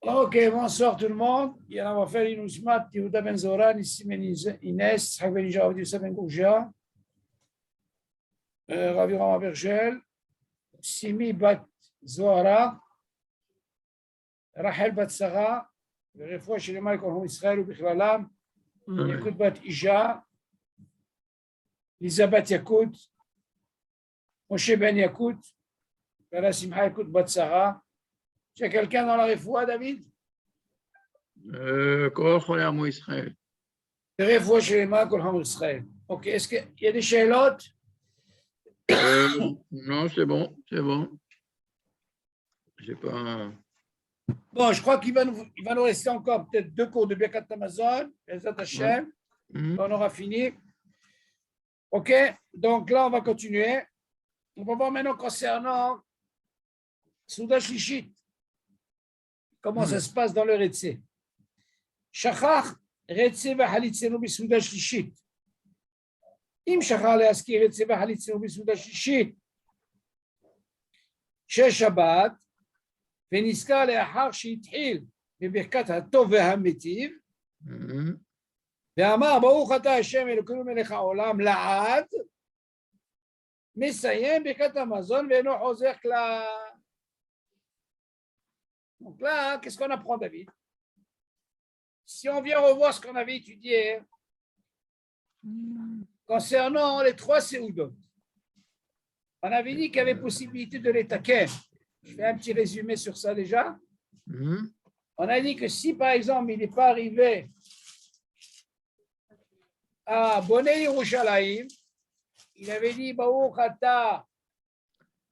Ok, bonsoir tout le monde. On va faire une usmat, Yehuda ben Zoran, ici Inès, Hak ben Ija, Avdi Ben Gourja, Ravi Rama Bergel, Simi bat Zohara, Rachel bat Sarah, Refoua Shelema Korhom Israël ou Bichlalam, Yakut bat Ija, Lisa bat Yakut, Moshe ben Yakut, Bala Simcha Yakut bat Sarah. Tu as quelqu'un dans la Refoua, David? כל חולי עמו ישראל. רפואה שלמה כל עם ישראל. אוקיי, est-ce qu'il y a des שאלות? Non, c'est bon, c'est bon. J'ai pas. Bon, je crois qu'il va nous rester encore peut-être 2 cours de Birkat Hamazon, Bezat Hashem, on aura fini. Ok, donc là on va continuer. On va voir maintenant concernant Souda Shlishit, comment ça se passe dans le Retse. שכח רצה וחליצנו בסעודה שלישית. אם שכח להזכיר רצה וחליצנו בסעודה שלישית של שבת, ונזכר לאחר שהתחיל בברכת הטוב והמיטיב, ואמר ברוך אתה השם אלוקינו מלך העולם לעד, מסיים ברכת המזון ואינו חוזר כלל. Donc là, qu'est-ce qu'on apprend, David? Si on vient revoir ce qu'on avait étudié concernant les 3 séoudot, on avait dit qu'il y avait possibilité de les taquer. Je fais un petit résumé sur ça déjà. On a dit que si par exemple il n'est pas arrivé à Bonei Yerushalayim, il avait dit Baruch Ata,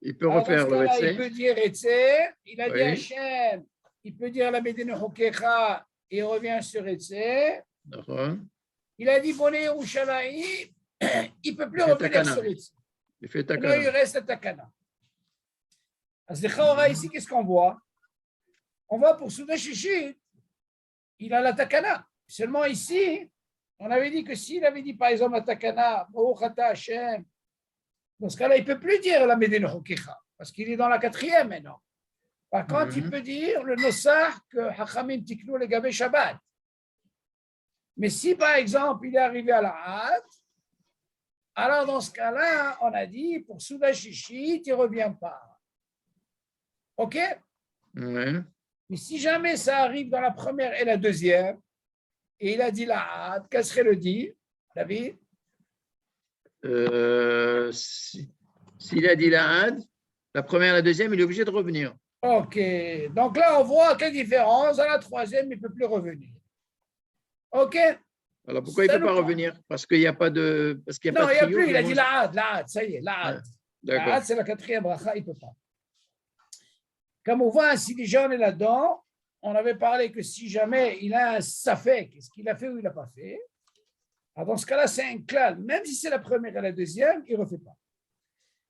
il peut refaire le Retse. Il peut dire Retse, il a dit Hachem, il peut dire la Medenu Hokecha. Et il revient sur Retse. Il a dit Bonei Yerushalayim, il ne peut plus revenir sur Retse. Il fait Takana. Il reste à Takana. Alors, ici, qu'est-ce qu'on voit? On voit pour Souda Shishit, il a la Takana. Seulement ici, on avait dit que s'il avait dit par exemple la Takana, Baruch Ata Hashem, dans ce cas-là, il ne peut plus dire la Medenu Hokecha, parce qu'il est dans la 4e maintenant. Par contre, il peut dire le Nosach que Hachamim Tiknou le Gabé Shabbat. Mais si par exemple il est arrivé à la Had, alors dans ce cas-là, on a dit pour Souda Shishit, il ne revient pas. Ok? Mais si jamais ça arrive dans la première et la deuxième, et il a dit la Had, qu'est-ce serait le dit, David? S'il a dit la Had, la première et la deuxième, il est obligé de revenir. Ok, donc là on voit quelle différence, à la 3e il ne peut plus revenir. Ok. Alors pourquoi il ne peut pas revenir? Parce qu'il n'y a pas de. Parce qu'il y a non, pas de il n'y a plus, il a dit la ça y est, la D'accord. c'est la 4e bracha, il ne peut pas. Comme on voit, si déjà on est là-dedans, on avait parlé que si jamais il a un safek, est-ce qu'il a fait ou il n'a pas fait, alors dans ce cas-là c'est un klal, même si c'est la première et la deuxième, il ne refait pas.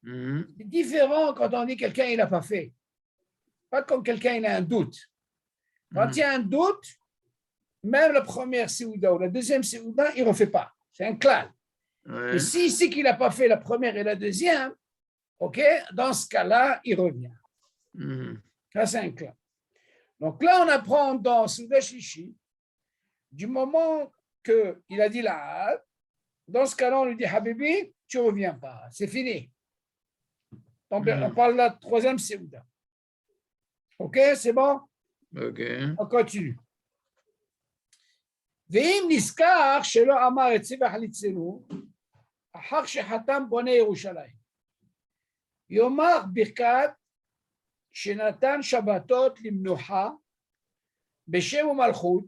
C'est différent quand on dit quelqu'un il n'a pas fait. Pas comme quelqu'un il a un doute. Quand il y a un doute, même la première séouda ou la deuxième séouda, il ne refait pas. C'est un klal. Et si c'est qu'il n'a pas fait la première et la deuxième, ok, dans ce cas-là, il revient. Ça, c'est un klal. Donc là, on apprend dans Souda Shlishi, du moment qu'il a dit la dans ce cas-là, on lui dit Habibi, tu ne reviens pas. C'est fini. Donc, on parle de la 3e séouda. Ok, c'est bon? Ok. On continue. ואם נזכר שלא אמר את ציווח חליצנו, אחר שחתם בונה ירושלים, יאמר ברכת שנתן שבתות למנוחה בשם ומלכות,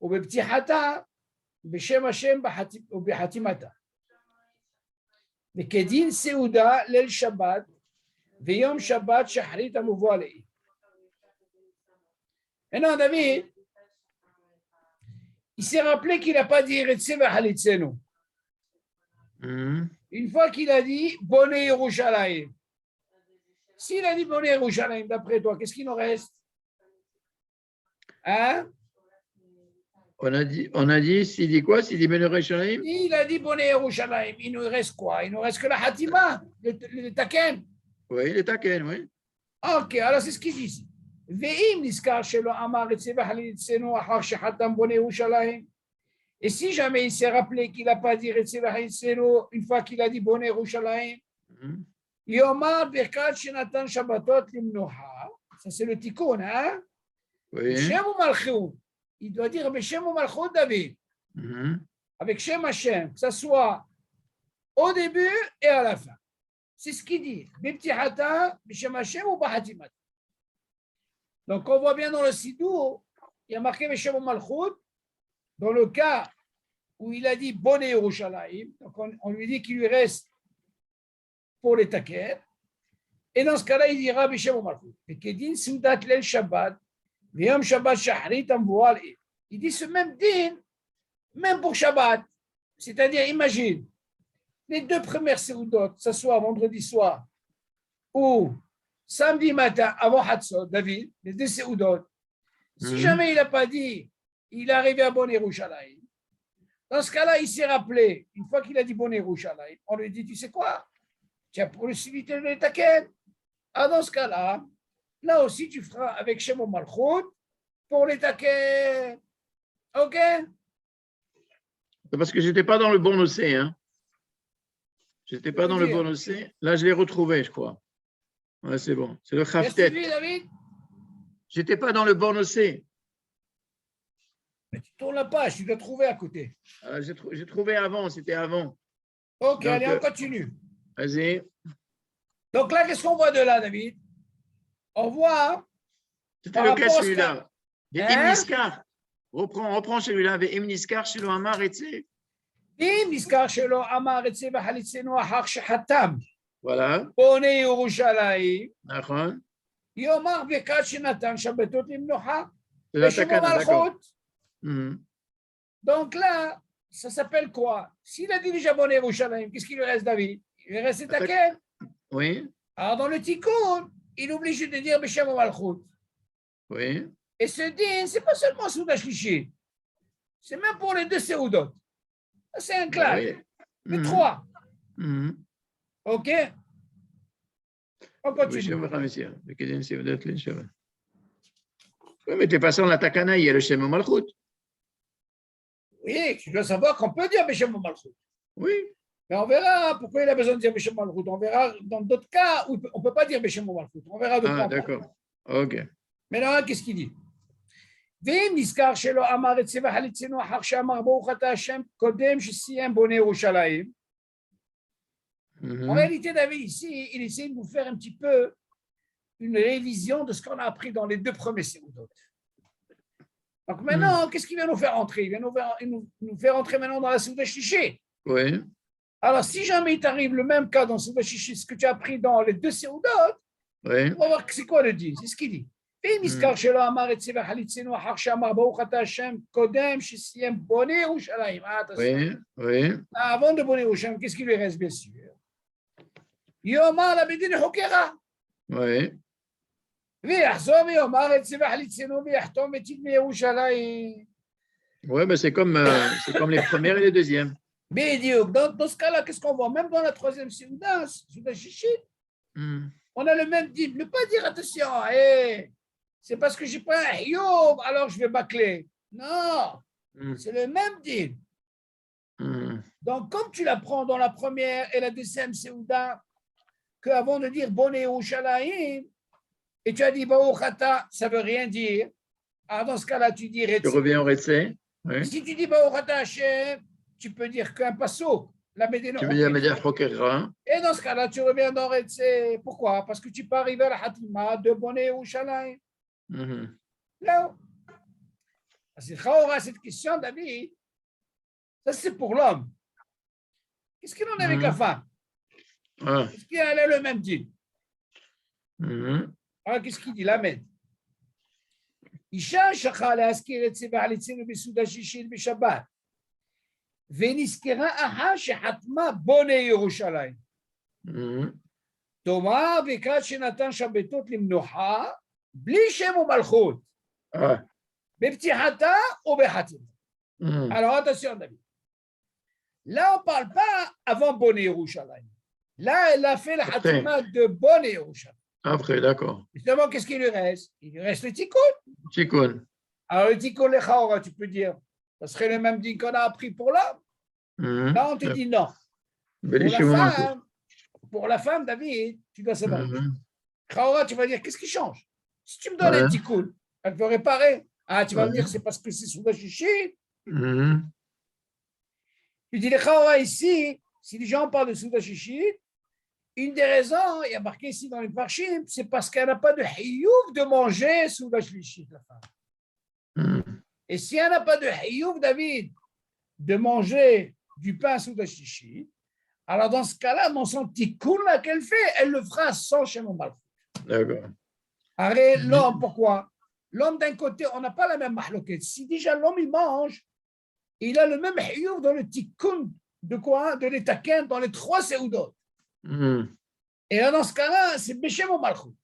ובפתיחתה בשם השם ובחתימתה. וכדין סעודה ליל שבת, ויום שבת שחרית המובוא עליהם. Maintenant, David, il s'est rappelé qu'il n'a pas dit Retse v'chalitzenu. Une fois qu'il a dit Bonei Yerushalayim. S'il a dit Bonei Yerushalayim, d'après toi, qu'est-ce qu'il nous reste? Hein? On a dit, s'il dit quoi? S'il dit Bonei Yerushalayim? Il a dit Bonei Yerushalayim. Il nous reste quoi? Il nous reste que la Hatima, le Taken. Oui, le Taken, oui. Ok, alors c'est ce qu'il dit ici. ואם נזכר שלא אמר רצה וחליצנו אחר שחתם בונה ירושלים, et si jamais il s'est rappelé qu'il n'a pas dit רצה וחליצנו une fois qu'il a dit בונה ירושלים, יאמר ברכת שנתן שבתות למנוחה, ça c'est le tikkun, hein? Oui. Shem ou Malchut, il doit dire Beshem ou Malchut David, avec Shem Hashem, que ce soit au début et à la fin. C'est ce qu'il dit. Biptihata, Beshem Hashem ou Bahatimat. Donc on voit bien dans le Sidour, il y a marqué Beshem ou Malchut, dans le cas où il a dit Boné Yerushalayim, donc on lui dit qu'il lui reste pour les taquets, et dans ce cas-là, il dira Beshem ou Malchut. Et Kedin Soudat Lel Shabbat, Yom Shabbat Shahrit Amvoal. Il dit ce même din, même pour Shabbat. C'est-à-dire, imagine, les deux premières séoudotes, que ce soit vendredi soir ou samedi matin avant Hatzot, David, les deux séoudotes, si jamais il n'a pas dit, il est arrivé à Boné Yerushalayim, dans ce cas-là, il s'est rappelé, une fois qu'il a dit Boné Yerushalayim, on lui dit, tu sais quoi, tu as possibilité de les taquer. Ah, dans ce cas-là, là aussi, tu feras avec Shem Malchut pour les taquets. OK? Parce que je n'étais pas dans le bon océ. Hein. Je n'étais pas dans le bon océ. Là, je l'ai retrouvé, je crois. Ouais, c'est bon. C'est le Khaftet. Je n'étais pas dans le bon océ. Mais tu tournes la page, tu dois trouver à côté. J'ai trouvé avant, c'était avant. OK, donc, allez, on continue. Vas-y. Donc là, qu'est-ce qu'on voit de là, David? On voit. C'était lequel celui-là? Imniskar. Reprends celui-là. Imniskar shelo amar etze. Imniskar shelo amar etze v'halitzenu achar shechatam. Voilà. Boné Yerushalayim. Nachon. Yomar bekat shenatan shabbatot limnocha. D'accord. Donc là, ça s'appelle quoi? S'il a dit déjà Boné Yerushalayim, qu'est-ce qu'il lui reste, David? Il lui reste taquet. Oui. Alors dans le tikkun, il est obligé de dire Beshem ou Malchut. Oui. Et ce din, ce n'est pas seulement Souda Shlishi, c'est même pour les deux Seudot. C'est un clash. Oui. Les trois. OK? On continue. Oui, mais de toute façon, la takana, il y a le Shem Malchut. Oui, tu dois savoir qu'on peut dire Beshem ou Malchut. Oui. Mais on verra pourquoi il a besoin de dire Beshem Malchut. On verra dans d'autres cas où on ne peut pas dire Beshem Malchut. On verra de quoi. Ah, d'accord. OK. Maintenant, qu'est-ce qu'il dit? ואם נזכר שלא אמר את זה וחליצנו אחר שאמר ברוך אתה השם קודם שסיים בונה ירושלים. En réalité, David, ici, il essaie de nous faire un petit peu une révision de ce qu'on a appris dans les deux premiers séoudotes. Donc maintenant, qu'est-ce qu'il vient nous faire entrer? Il vient nous faire entrer maintenant dans la Souda Shlishi. Oui. Alors, si jamais il t'arrive le même cas dans Souda Shlishi, ce que tu as appris dans les deux séoudotes, oui. On va voir c'est quoi le dit. C'est ce qu'il dit. ואם נזכר שלא אמר את זה וחליצנו אחר שאמר ברוך אתה השם קודם שסיים בונה ירושלים. Oui. Avant de bonner Yerushalayim, qu'est-ce qui lui reste, bien sûr? יאמר לבית-דין חוקרה. Oui. ויחזור ויאמר את זה וחליצנו ויחתום את יבנה ירושלים. Oui, mais c'est comme les premières et les deuxièmes. בדיוק. Dans ce cas-là, qu'est-ce qu'on voit? Même dans la troisième Souda Shlishi, on a le même dit. Ne pas dire attention, c'est parce que j'ai pas un Yom, alors je vais bâcler. Non, c'est le même dit. Donc, comme tu l'apprends dans la première et la deuxième Séouda, qu'avant de dire Boné Yerushalayim, et tu as dit Baruch Ata, ça ne veut rien dire. Alors, dans ce cas-là, tu dis Retze. Tu reviens au Retze. Oui. Si tu dis Baruch Ata Hashem, tu peux dire qu'un passo. Tu veux dire Média Chokera. Et dans ce cas-là, tu reviens dans Retze. Pourquoi? Parce que tu peux arriver à la Hatima de Boné Yerushalayim. Là, c'est cette question, David. Ça, c'est pour l'homme. Qu'est-ce qu'il en est avec la femme? Est-ce qu'elle a le même dit? Alors, qu'est-ce qu'il dit? L'Amen. Isha shakha להזכיר את זה בעליצנו בסעודה שישית בשבת. ונזכרה אחר שחתמה בונה ירושלים. תאמר ברכת שנתן שבתות למנוחה, בלי שם ומלכות. בפתיחתה ובחתימה. Alors attention, David. Là, on ne parle pas avant Boné Yerushalayim. Là, elle a fait la hatima de Boné Yerushalayim. Après, d'accord. Justement, qu'est-ce qu'il lui reste? Il lui reste le tikkun. Tikkun. Alors, le tikkun lechaora, tu peux dire, ça serait le même din qu'on a appris pour l'homme. Là, on te dit non. Pour la femme, David, tu dois savoir. Chaora, tu vas dire, qu'est-ce qui change? Si tu me donnes un tikkun, elle veut réparer. Ah, tu vas me dire, c'est parce que c'est sous la chichite. Tu dis, les chaora ici, si les gens parlent de sous la chichite, une des raisons, il y a marqué ici dans les parchim, c'est parce qu'elle n'a pas de hiyuv de manger sous la chichite, la femme. Et si elle n'a pas de hiyuv, David, de manger du pain sous la chichite, alors dans ce cas-là, dans son tikkun là qu'elle fait, elle le fera sans Shemon Malchut. D'accord. Arrête l'homme, pourquoi? L'homme d'un côté, on n'a pas la même mahloket. Si déjà l'homme il mange, il a le même hiyuv dans le tikkun de quoi? De l'étaken dans les 3 seudot. Et là, dans ce cas-là, c'est Shemon Malchut.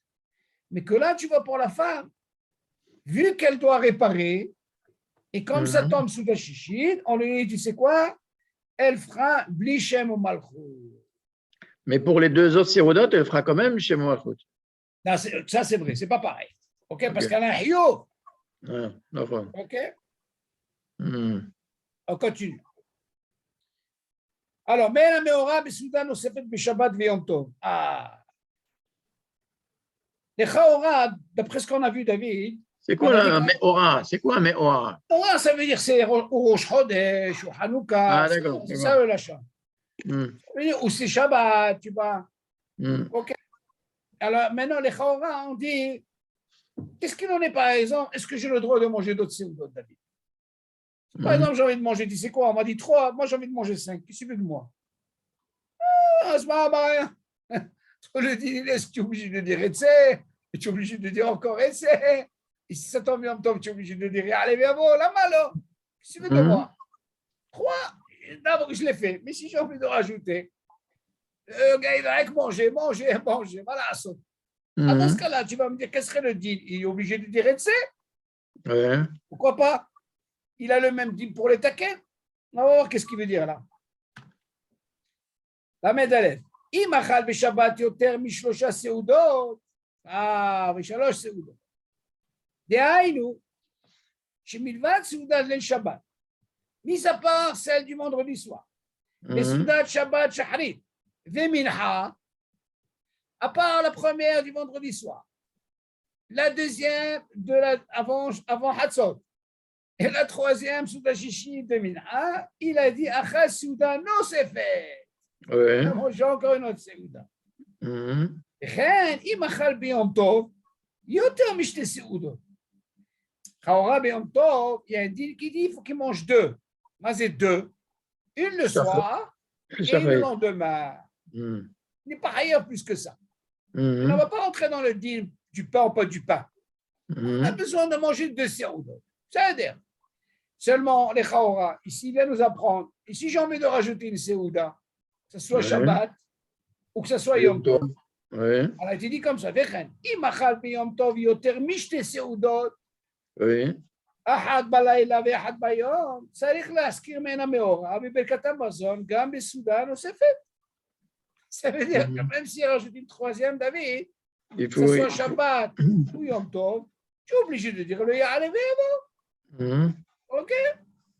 Mais que là, tu vois pour la femme, vu qu'elle doit réparer, et comme ça tombe sous la chichite, on lui dit, tu sais quoi? Elle fera bli Shemon Malchut. Mais pour les 2 autres sérodotes, elle fera quand même Shemon Malchut. Ça, c'est vrai, c'est pas pareil. OK? Parce qu'elle a un hiyuv. D'accord. OK? On continue. Alors, mais la meora besouda nosefet beshabbat veyom tov. Les chaora, d'après ce qu'on a vu, David. C'est quoi la meora? C'est quoi un meora? Meora, ça veut dire c'est Rosh Chodesh ou Hanouka. Ah, d'accord. C'est ça le lachat. Ou c'est Shabbat, tu vois. OK. Alors, maintenant, les chaora, on dit, qu'est-ce qu'il en est, par exemple? Est-ce que j'ai le droit de manger d'autres séoudotes, David? Par exemple, j'ai envie de manger, tu sais quoi? On m'a dit 3, moi j'ai envie de manger 5. Qu'est-ce que tu veux de moi? C'est pas rien. Tu le dis, tu es obligé de dire essai, et tu es obligé de dire encore essai. Et si ça tombe bien, tu es obligé de dire allez, viens, bon, la malo. Qu'est-ce que tu veux de moi? 3, d'abord, je l'ai fait. Mais si j'ai envie de rajouter, le gars, il va avec manger. Voilà. Dans ce cas-là, tu vas me dire, qu'est-ce serait le deal? Il est obligé de dire essai? Pourquoi pas? Il a le même deal pour les taquets. On va voir qu'est-ce qu'il veut dire là. La médaille. אם אכל בשבת יותר מ3 סעודות, ו3 סעודות. דהיינו, שמלבד סעודת ליל שבת, mis à part celle du vendredi soir, וסעודת שבת שחרית ומנחה, à part la première du vendredi soir, la deuxième avant Hatzot, et la troisième סעודה שישית de Minha, il a dit אחת סעודה נוספת. J'ai encore une autre סעודה. וכן, אם אכל ביום טוב, יותר משתי סעודות. Chaora ביום טוב, il y a un deal qui dit il faut qu'il mange 2. Moi, c'est 2. Une le soir et une le lendemain. Il n'est pas ailleurs plus que ça. On ne va pas rentrer dans le deal du pain ou pas du pain. On a besoin de manger 2 séoudot. Ça veut dire. Seulement, les Chaora, ici, il vient nous apprendre. Et si j'ai envie de rajouter une séouda, que ce soit Shabbat ou que ce soit Yom Tov, alors il était dit comme ça, אם אכל ביום טוב יותר משתי סעודות, אחת בלילה ואחת ביום, צריך להזכיר מן המאורע בברכת המזון גם בסעודה נוספת. Ça veut dire que même si il rajoute une troisième, David, que ce soit Shabbat ou Yom Tov, tu es obligé de dire le Ya'aleh Ve'avo. OK?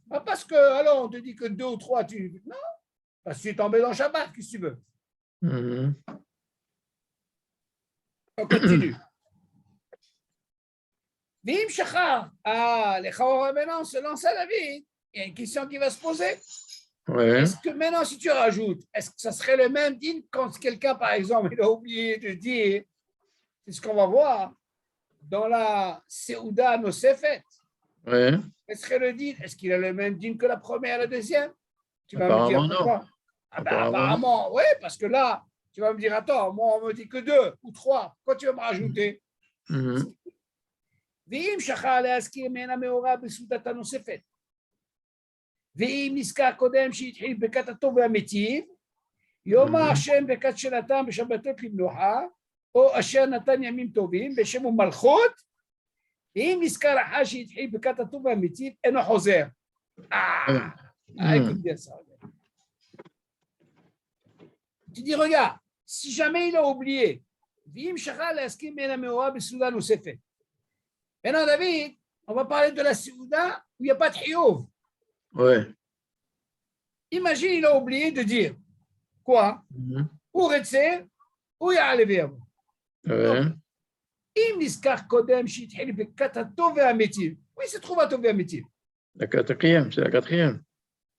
Pas parce que, alors, on te dit que 2 ou 3, non, parce que tu es tombé dans Shabbat, qu'est-ce que tu veux? On continue. Vim Shachar. Les Chaora maintenant se lancent à la vie. Il y a une question qui va se poser. Est-ce que maintenant, si tu rajoutes, est-ce que ça serait le même din quand quelqu'un, par exemple, il a oublié de dire, c'est ce qu'on va voir, dans la Seouda Nosefet. Est-ce serait le din? Est-ce qu'il a le même din que la première et la deuxième? Tu vas me dire pourquoi? Apparemment, oui, parce que là, tu vas me dire, attends, moi, on me dit que 2 ou 3. Pourquoi tu vas me rajouter? ואם שכח להזכיר מן המאורע בסעודת הנוספת, ואם נזכר קודם שהתחיל ברכת הטוב והמיטיב, יאמר שם ברכת שנתן בשבתות למנוחה, או אשר נתן ימים טובים בשם ומלכות, ואם נזכר אחר שהתחיל ברכת הטוב והמיטיב, אינו חוזר. Écoute bien ça. Tu dis, regarde, si jamais il a oublié Vim Shachal Askim Ben Ameora Besouda Nosefet. Maintenant, David, on va parler de la Souda où il n'y a pas de Hiyuv. Ouais. Imagine, il a oublié de dire quoi? Ou Retzer, ou Ya'alev. Ouais. Im Niskar Kodem Shithil Bekat Atov Ve'ametiv. Oui, il se trouve Atov Ve'ametiv. La quatrième, c'est la quatrième.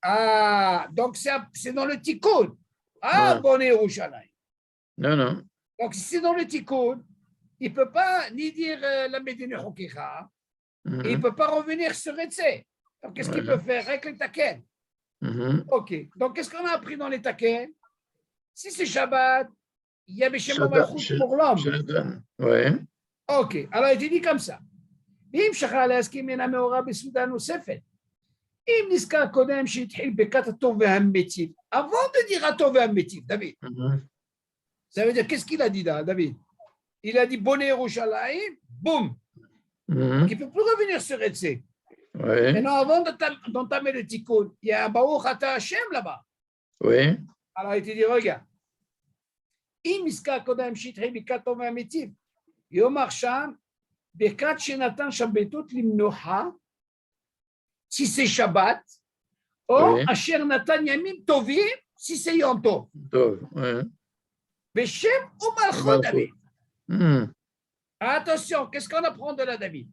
Ah, donc c'est dans le Tikkun. Ah, Ouais. bon Yerushalayim. Non, non. Donc, si c'est dans le Tikkun, il ne peut pas ni dire la Medine Hokicha, et il ne peut pas revenir sur Retzer. Donc, qu'est-ce qu'il peut faire avec les Taken? Ok. Donc, qu'est-ce qu'on a appris dans les Taken? Si c'est Shabbat, il y a Beshem Malchut pour l'homme. Ouais. Ok. Alors, il dit comme ça. Im Shachal Askim Ben Ameora Besouda Nosefet. Im Niskar Kodem Shithil Bekat Atov Ve'ametiv. Avant de dire Atov Ve'ametiv, David, ça veut dire, qu'est-ce qu'il a dit là, David? Il a dit Bonne Yerushalayim, boum. Il ne peut plus revenir sur Retzer. Ouais. Maintenant, avant d'entamer le Tikkun, il y a un Baruch Ata Hashem là-bas. Oui. Alors, il te dit, regarde. Im Niskar Kodem Shithil Bekat Atov Ve'ametiv. Yomar Sham, Bekat Shenatan Shabbetot Limnocha. Si c'est Shabbat, ou Asher Natan Yamim Tovim, si c'est Yom Tov. Ouais. Beshem ou Malchut, David. Attention, qu'est-ce qu'on apprend de là, David?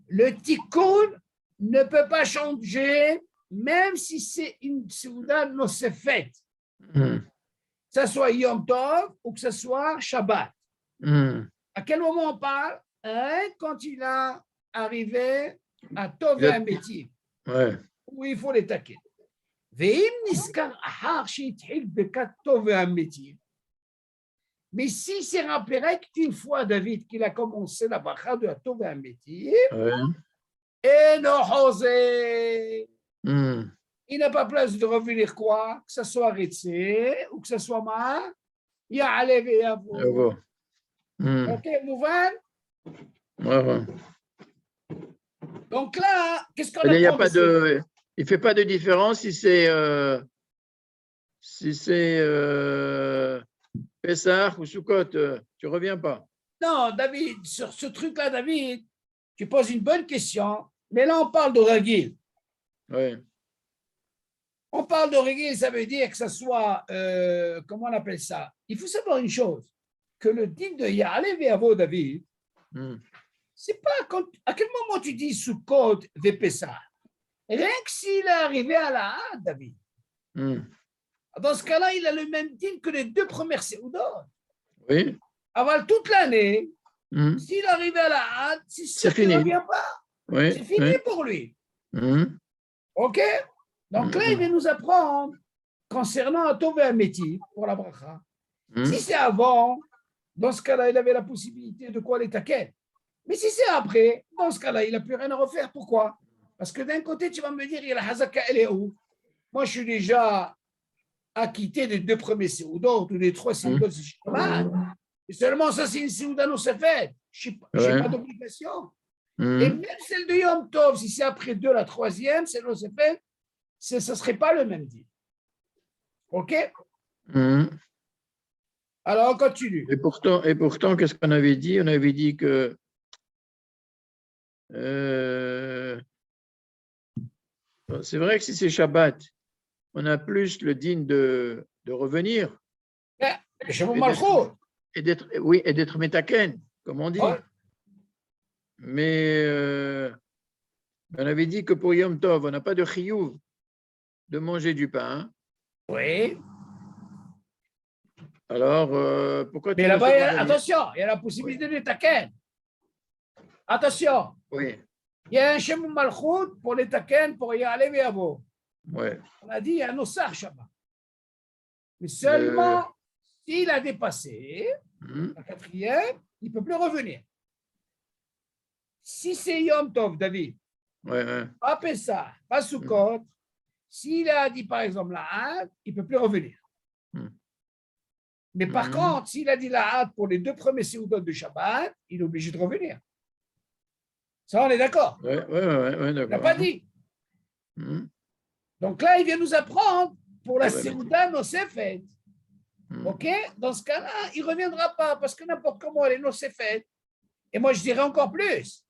Le Tikkun ne peut pas changer, même si c'est une Souda Nosefet. Que ce soit Yom Tov ou que ce soit Shabbat. À quel moment on parle? Quand il a arrivé à Tov et Ametiv. Ouais. Où il faut les taquer. Ve'im niskar ahar she'ithil bekat Tov et Ametiv. Mais si c'est rappelé qu'une fois, David, qu'il a commencé la bracha de Tov et Ametiv, et non osé, il n'a pas place de revenir quoi? Que ce soit Retzer ou que ce soit Ma, Ya'alev et Yavo. Ok, Mouvan? Ouais. Donc là, qu'est-ce qu'on Il ne fait pas de différence si c'est Pessah ou Sukkot. Tu ne reviens pas. Non, David, sur ce truc-là, David, tu poses une bonne question, mais là, on parle de Ragil. Oui. On parle de Ragil, ça veut dire que ça soit, comment on appelle ça? Il faut savoir une chose, que le din de Ya'alev et Avo, David, c'est pas à quel moment tu dis Sukkot ve Pessah. Rien que s'il est arrivé à la Had, David. Dans ce cas-là, il a le même din que les deux premières Seudot. Oui. Avant toute l'année, s'il arrive à la Had, c'est fini. Il ne revient pas. Oui. C'est fini pour lui. OK? Donc là, il vient nous apprendre concernant Tov et Ametiv pour la bracha. Si c'est avant, dans ce cas-là, il avait la possibilité de quoi les taquer. Mais si c'est après, dans ce cas-là, il n'a plus rien à refaire. Pourquoi? Parce que d'un côté, tu vas me dire, il y a la Hazaka, elle est où? Moi, je suis déjà acquitté des deux premiers Seudot ou des trois Seudot, si je suis malade. Et seulement ça, c'est une Seuda Nosefet. Je n'ai pas d'obligation. Et même celle de Yom Tov, si c'est après deux, la troisième, celle Nosefet, ce ne serait pas le même dit. OK? Alors, on continue. Et pourtant, qu'est-ce qu'on avait dit? On avait dit que c'est vrai que si c'est Shabbat, on a plus le digne de revenir. Et d'être métaken, comme on dit. Mais on avait dit que pour Yom Tov, on n'a pas de chiyuv de manger du pain. Oui. Alors, pourquoi mais là-bas, attention, il y a la possibilité de taken. Attention. Oui. Il y a un Shem Malchut pour les taken, pour y aller et Avo. Ouais. On a dit, il y a un Osar Shabbat. Mais seulement, s'il a dépassé la quatrième, il ne peut plus revenir. Si c'est Yom Tov, David, pas Pessah, pas Sukkot, s'il a dit par exemple la Had, il ne peut plus revenir. Mais par contre, s'il a dit la Had pour les deux premiers Seudot de Shabbat, il est obligé de revenir. Ça, on est d'accord? Oui, d'accord. Il n'a pas dit. Donc là, il vient nous apprendre pour la Seuda Nosefet. Ok? Dans ce cas-là, il ne reviendra pas parce que n'importe comment les noces c'est fait. Et moi, je dirais encore plus.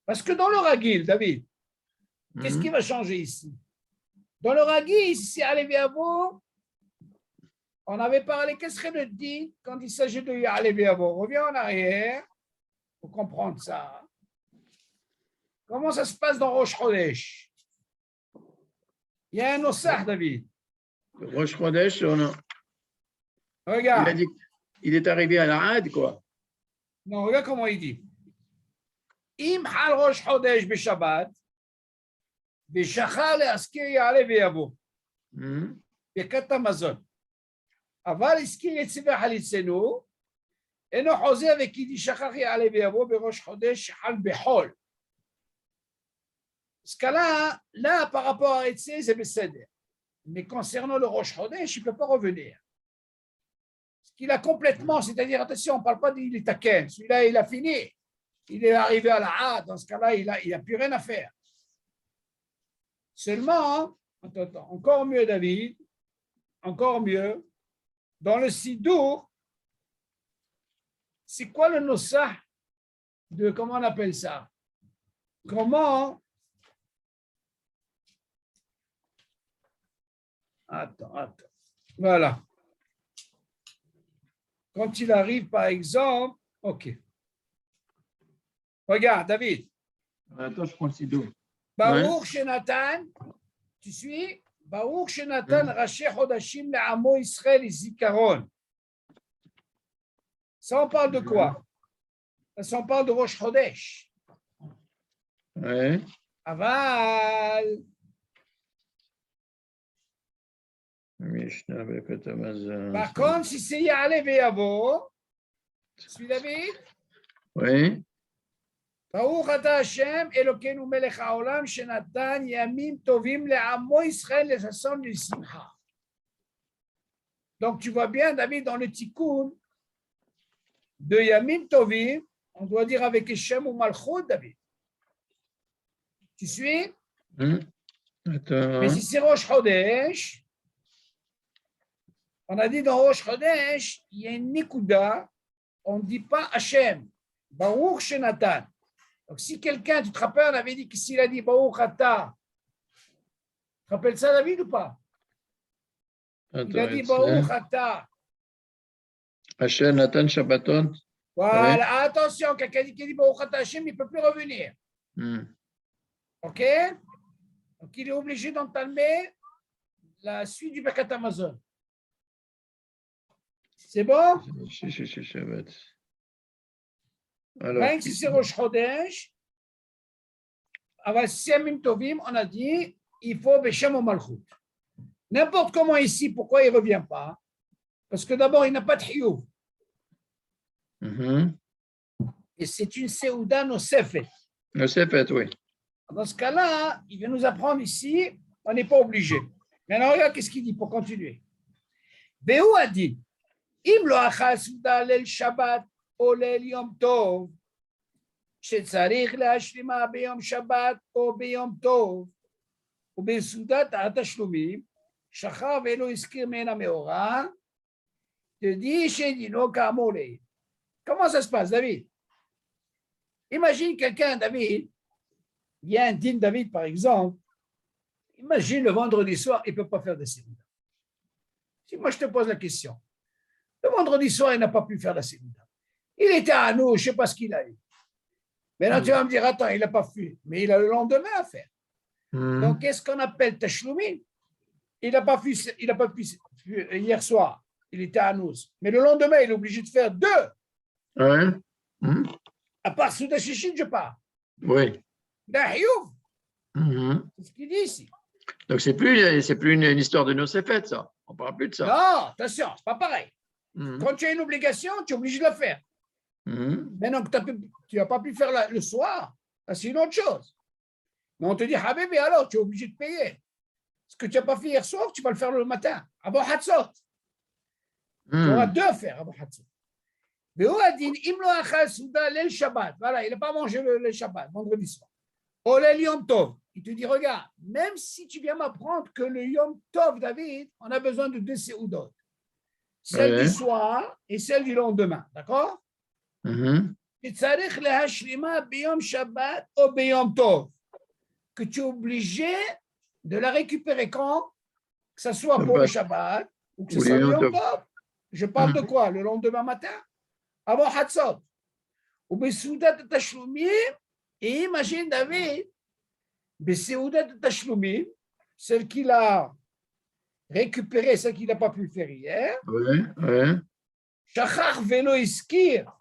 Parce que dans le ragil, David, qu'est-ce qui va changer ici? Dans le ragil, si c'est Alev Yavo, on avait parlé, qu'est-ce serait le dit quand il s'agit de Alev Yavo? Reviens en arrière pour comprendre ça. Comment ça se passe dans Rosh Chodesh? Il y a un osah, David. Rosh Chodesh, Regarde. Il a dit qu'il est arrivé à la Had, quoi. Non, regarde comment il dit. Im hal Rosh Chodesh b'Shabbat, b'shachar le'askir ya'ale v'yavo. בקטע מזון. אבל הזכיר את צבע חליצנו, אינו חוזר וכי תשכח יעלה ויבוא בראש חודש שחל בחול. Ce cas-là, là, par rapport à Etzé, c'est בסדר. Mais concernant le Rosh Chodesh, il ne peut pas revenir. Ce qu'il a complètement, c'est-à-dire, attention, on ne parle pas d'il est taquin. Celui-là, il a fini. Il est arrivé à la A. Dans ce cas-là, il n'a plus rien à faire. Seulement, attends, encore mieux, David, encore mieux, dans le Sidour, c'est quoi le Nossah de, comment on appelle ça? Comment? Attends. Voilà. Quand il arrive, par exemple, ok. Regarde, David. Attends, je prends le Sidour. Baruch Shenatan, tu suis? Baruch Shenatan Rashi Chodashim Le'amo Israël Zikaron. Ça, on parle de quoi? Ça, on parle de Rosh Chodesh. Ouais. Aval. Par contre, si c'est Ya'ale Ve'yavo, tu suis David? Oui. ברוך אתה השם אלוקינו מלך העולם שנתן ימים טובים לעמו ישראל לששון ולשמחה. Donc tu vois bien, David, dans le Tikkun de Yamim Tovim, on doit dire avec Heshem ou Malchut, David. Tu suis? Attends. Mais si c'est Rosh Chodesh, on a dit dans Rosh Chodesh, il y a une Nikuda, on ne dit pas Hashem, Baruch Shenatan. Donc, si quelqu'un, tu te rappelles, on avait dit que s'il a dit Baruch Ata, tu te rappelles ça, David, ou pas? Il a dit Baruch Ata. Hashem Natan Shabbaton. Voilà, ouais. Attention, quelqu'un qui dit Baruch Ata Hashem, il ne peut plus revenir. Ok? Donc, il est obligé d'entamer la suite du Birkat Hamazon. C'est bon? Alors, même si c'est Rosh Chodesh, avec Yamim Tovim, on a dit il faut Beshem ou Malchut. N'importe comment ici, pourquoi il ne revient pas? Parce que d'abord, il n'a pas de Hiyuv. Et c'est une Seouda Nosefet. Nosefet, oui. Dans ce cas-là, il vient nous apprendre ici, on n'est pas obligé. Maintenant, regarde qu'est-ce qu'il dit pour continuer. Béou a dit Im lo achal Souda lel Shabbat. או ליל יום טוב, שצריך להשלימה ביום שבת או ביום טוב, ובסעודת התשלומים, שכח ולא הזכיר ממנה מאורע, תדעי שדינו כאמור לעיל. Comment ça se passe, David? Imagine quelqu'un, David, il y a un dîme, David, par exemple, imagine le vendredi soir, il ne peut pas faire de séouda. Si moi je te pose la question, le vendredi soir, il n'a pas pu faire la séouda. Il était à nous, je ne sais pas ce qu'il a eu. Maintenant, tu vas me dire, attends, il n'a pas fait. Mais il a le lendemain à faire. Donc, qu'est-ce qu'on appelle Tashlumin? Il n'a pas pu hier soir. Il était à nous. Mais le lendemain, il est obligé de faire deux. Ouais. À part Souda Shishit, je parle. Oui. D'Ahiouf. C'est ce qu'il dit ici. Donc, c'est plus une histoire de Nosefet, ça. On ne parle plus de ça. Non, attention, ce n'est pas pareil. Quand tu as une obligation, tu es obligé de la faire. Maintenant que tu n'as pas pu faire le soir, c'est une autre chose. Mais on te dit, Habib, alors tu es obligé de payer. Ce que tu n'as pas fait hier soir, tu vas le faire le matin. Avant Hatzot. Tu auras deux à faire avant Hatzot. Voilà, il n'a pas mangé le Shabbat, vendredi soir. Olel Yom Tov. Il te dit, regarde, même si tu viens m'apprendre que le Yom Tov, David, on a besoin de deux séoudot. celle du soir et celle du lendemain. D'accord? Que tu es obligé de la récupérer quand? Que ce soit pour le Shabbat ou que ce soit le Yom Tov. Je parle de quoi? Le lendemain matin? Avant Hatzot. Ou Besoudat de Tashlumim. Et imagine, David, Besoudat de Tashlumim, celle qu'il a récupérée, celle qu'il n'a pas pu faire hier. Shachar Velo Iskir,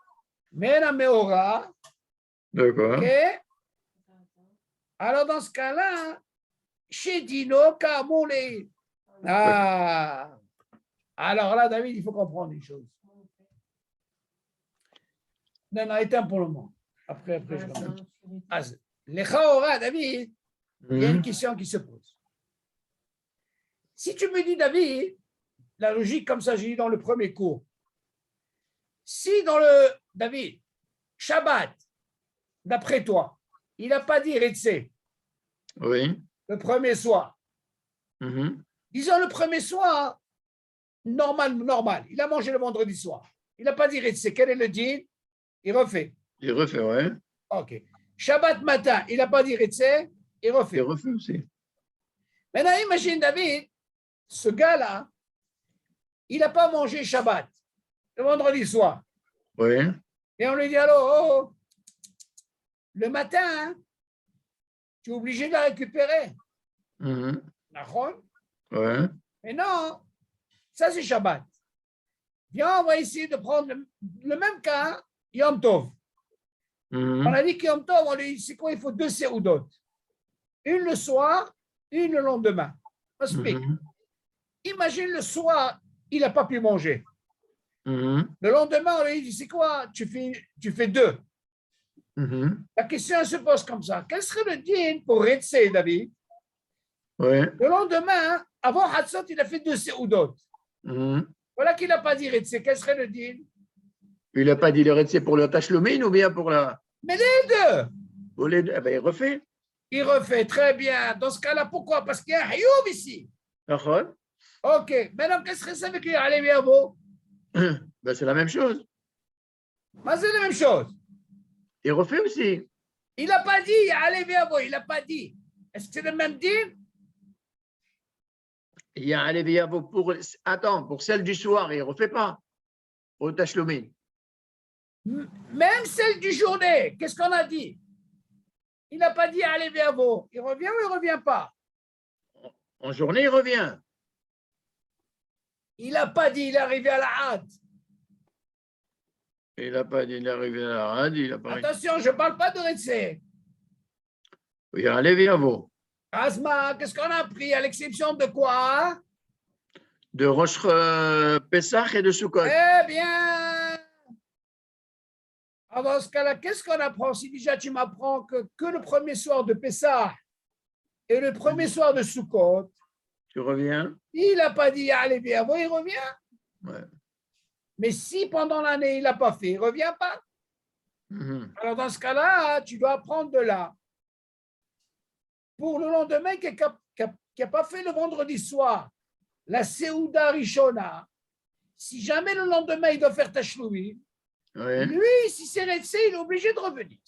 Mena Meora. D'accord. Alors, dans ce cas-là, chez Dino, Kamole. Ah. Alors là, David, il faut comprendre une chose. Non, non, éteins pour le moment. Après je comprends. Les Chaora, David, il y a une question qui se pose. Si tu me dis, David, la logique comme ça, j'ai dit dans le premier cours, si dans le, David, Shabbat, d'après toi, il n'a pas dit Retse. Oui. Le premier soir. Disons le premier soir, normal. Il a mangé le vendredi soir. Il n'a pas dit Retse. Quel est le din? Il refait. Il refait, ouais. Ok. Shabbat matin, il n'a pas dit Retse. Il refait. Il refait aussi. Maintenant, imagine David, ce gars-là, il n'a pas mangé Shabbat le vendredi soir. Oui. Et on lui dit, alors, le matin, tu es obligé de la récupérer. D'accord? Ouais. Mais non, ça c'est Shabbat. Viens, on va essayer de prendre le même cas, Yom Tov. On a dit que Yom Tov, on lui dit, c'est quoi? Il faut 2 séoudot. Une le soir, une le lendemain. Imagine le soir, il n'a pas pu manger. Le lendemain, on lui dit, c'est quoi? Tu fais 2. La question se pose comme ça. Quel serait le din pour Retse, David? Ouais. Le lendemain, avant Hatzot, il a fait 2 séoudot. Voilà qu'il n'a pas dit Retse. Quel serait le din? Il n'a pas dit le Retse pour le Tashlumin ou bien pour la… Mais les deux. Pour les deux. Eh ben, il refait. Il refait, très bien. Dans ce cas-là, pourquoi? Parce qu'il y a un Hayoub ici. D'accord. Ok. Maintenant, qu'est-ce que ça veut dire? Allez, bien, vous. Ben, c'est la même chose. Mais c'est la même chose. Il refait aussi. Il n'a pas dit, allez, bien, vous. Il n'a pas dit. Est-ce que c'est le même din? Il y a un Léviavo pour… Attends, pour celle du soir, il ne refait pas. Pour le Tashlumin. Même celle du journée, qu'est-ce qu'on a dit? Il n'a pas dit allez vers vous. Il revient ou il ne revient pas? En journée, il revient. Il n'a pas dit il est arrivé à la hâte. Il n'a pas dit il est arrivé à la rade. Il a pas… Attention, je ne parle pas de Retse. Il y a un Léviavo. Asma, qu'est-ce qu'on a pris à l'exception de quoi? De Rosh Pessah et de Sukkot. Eh bien, alors dans ce cas-là, qu'est-ce qu'on apprend? Si déjà tu m'apprends que le premier soir de Pessah et le premier soir de Sukkot, tu reviens? Il n'a pas dit allez bien, il revient. Ouais. Mais si pendant l'année il n'a pas fait, il ne revient pas. Alors dans ce cas-là, tu dois apprendre de là. Pour le lendemain, qui n'a pas fait le vendredi soir, la Seouda Rishona, si jamais le lendemain il doit faire Tashloumi, lui, si c'est Retse, il est obligé de revenir.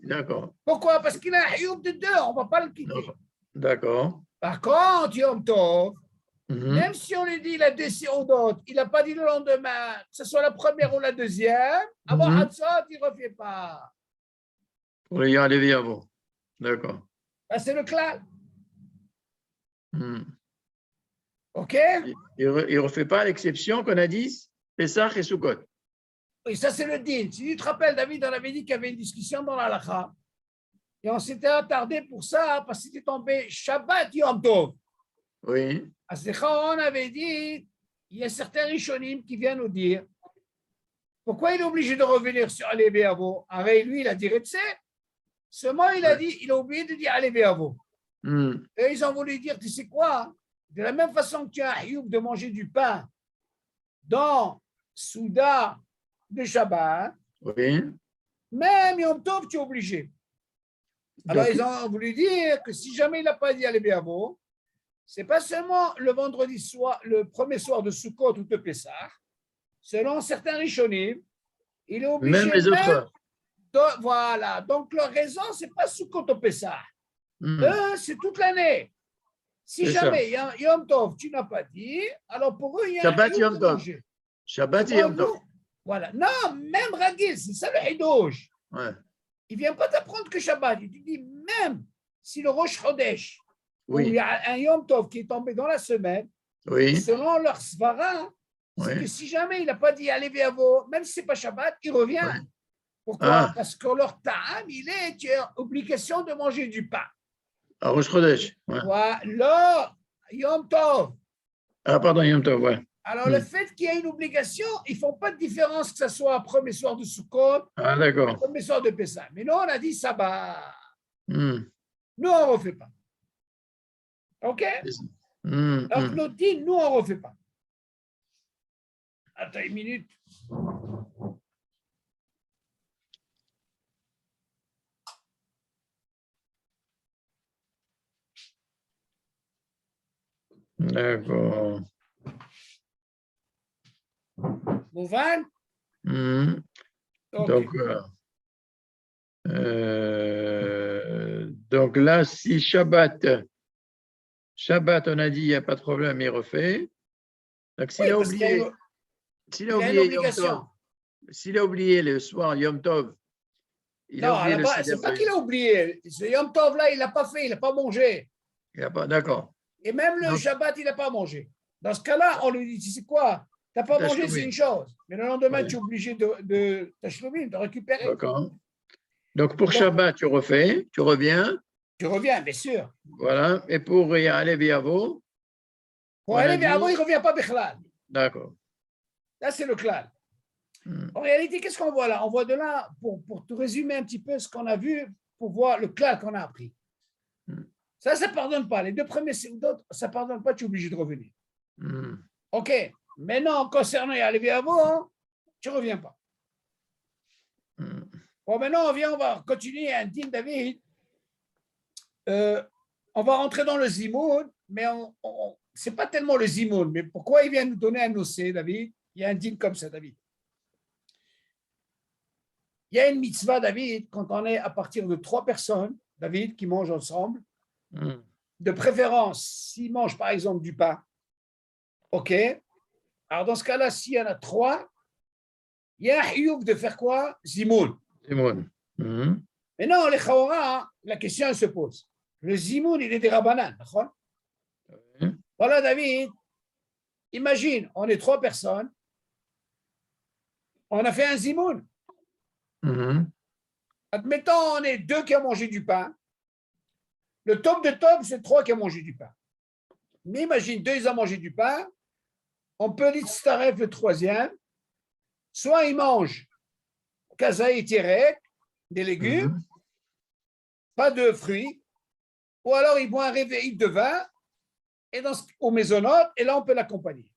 D'accord. Pourquoi? Parce qu'il a un Hayoub de 2, on ne va pas le quitter. D'accord. Par contre, Yom Tov, même si on lui dit il a 2 séoudot, il n'a pas dit le lendemain, que ce soit la première ou la deuxième, avant Hatzot, il ne refait pas. Pour les Léviavo. D'accord. C'est le clan. OK? Il ne refait pas l'exception qu'on a dit, Pessah et Sukkot. Oui, ça c'est le din. Si tu te rappelles, David, on avait dit qu'il y avait une discussion dans la halakha. Et on s'était attardé pour ça, parce que c'était tombé Shabbat Yom Tov. Oui. À ce on avait dit, il y a certains Rishonim qui viennent nous dire, pourquoi il est obligé de revenir sur Alevé Avo? Arrête, lui, il a dit Retse. Seulement, il a dit, il a oublié de dire Alevé Avo. Et ils ont voulu dire, tu sais quoi? De la même façon que tu as un Hayoub de manger du pain dans Souda de Shabbat, oui. Même Yom Tov, tu es obligé. Alors, ils ont voulu dire que si jamais il n'a pas dit Alevé Avo, ce n'est pas seulement le vendredi soir, le premier soir de Sukkot ou de Pessah, selon certains Rishonim, il est obligé même les autres. Voilà. Donc, leur raison, ce n'est pas Sukkot au Pessah. Hmm. Eux, c'est toute l'année. Si jamais il y a Yom Tov, tu n'as pas dit, alors pour eux, il y a Shabbat un Yom de Tov. manger. Shabbat Yom Tov. Voilà. Non, même Ragil, c'est ça le Hidouj. Ouais. Il ne vient pas t'apprendre que Shabbat. Il te dit, même si le Rosh Chodesh, où il y a un Yom Tov qui est tombé dans la semaine, selon leur svara, c'est que si jamais il n'a pas dit allez Véavo, même si ce n'est pas Shabbat, il revient. Pourquoi? Parce que leur ta'am, tu as obligation de manger du pain. À Rosh Chodesh. Voilà, Yom Tov. Ah, pardon, Yom Tov, ouais. Alors, le fait qu'il y ait une obligation, ils ne font pas de différence que ce soit premier soir de Sukkot, premier soir de Pessah. Mais nous, on a dit Sabbat. Nous, on ne refait pas. OK? Donc, nous dit, nous, on ne refait pas. Attends une minute. D'accord. Mouvan? Donc là, si Shabbat, on a dit, il n'y a pas de problème, il refait. Donc s'il a oublié, s'il a oublié le soir Yom Tov, il a oublié le Seder. C'est pas qu'il a oublié. Ce Yom Tov là, il n'a pas fait, il n'a pas mangé. Il n'a pas, d'accord. Et même le Shabbat, il n'a pas mangé. Dans ce cas-là, on lui dit, tu sais quoi, tu n'as pas mangé, c'est une chose. Mais le lendemain, tu es obligé de récupérer. D'accord. Donc pour Shabbat, tu refais, tu reviens. Tu reviens, bien sûr. Voilà. Et pour aller Véavo? Pour aller Véavo, il ne revient pas Bechlal. D'accord. Là, c'est le klal. En réalité, qu'est-ce qu'on voit là? On voit de là, pour te résumer un petit peu ce qu'on a vu, pour voir le klal qu'on a appris. Ça ne pardonne pas. Les deux premiers d'autres, ça ne pardonne pas, tu es obligé de revenir. OK. Maintenant, concernant aller Véavo, tu ne reviens pas. Bon, maintenant, on va continuer un din David. On va rentrer dans le Zimoun, mais ce n'est pas tellement le Zimoun. Mais pourquoi il vient nous donner un océ, David? Il y a un din comme ça, David. Il y a une mitzvah, David, quand on est à partir de 3 personnes, David, qui mangent ensemble. De préférence, s'ils mangent par exemple du pain. OK. Alors dans ce cas-là, s'il y en a 3, il y a un hiyuv de faire quoi? Zimoun. Mais non, les Khawara, la question elle se pose. Le Zimoun, il est des Rabbanan. Voilà, David. Imagine, on est 3 personnes. On a fait un Zimoun. Admettons, on est 2 qui ont mangé du pain. Le top de top, c'est 3 qui ont mangé du pain. Mais imagine, 2 ils ont mangé du pain. On peut l'itstaref le 3e. Soit ils mangent kazaï tirek, des légumes, pas de fruits, ou alors ils boivent un réveil de vin et au maisonnote, et là on peut l'accompagner.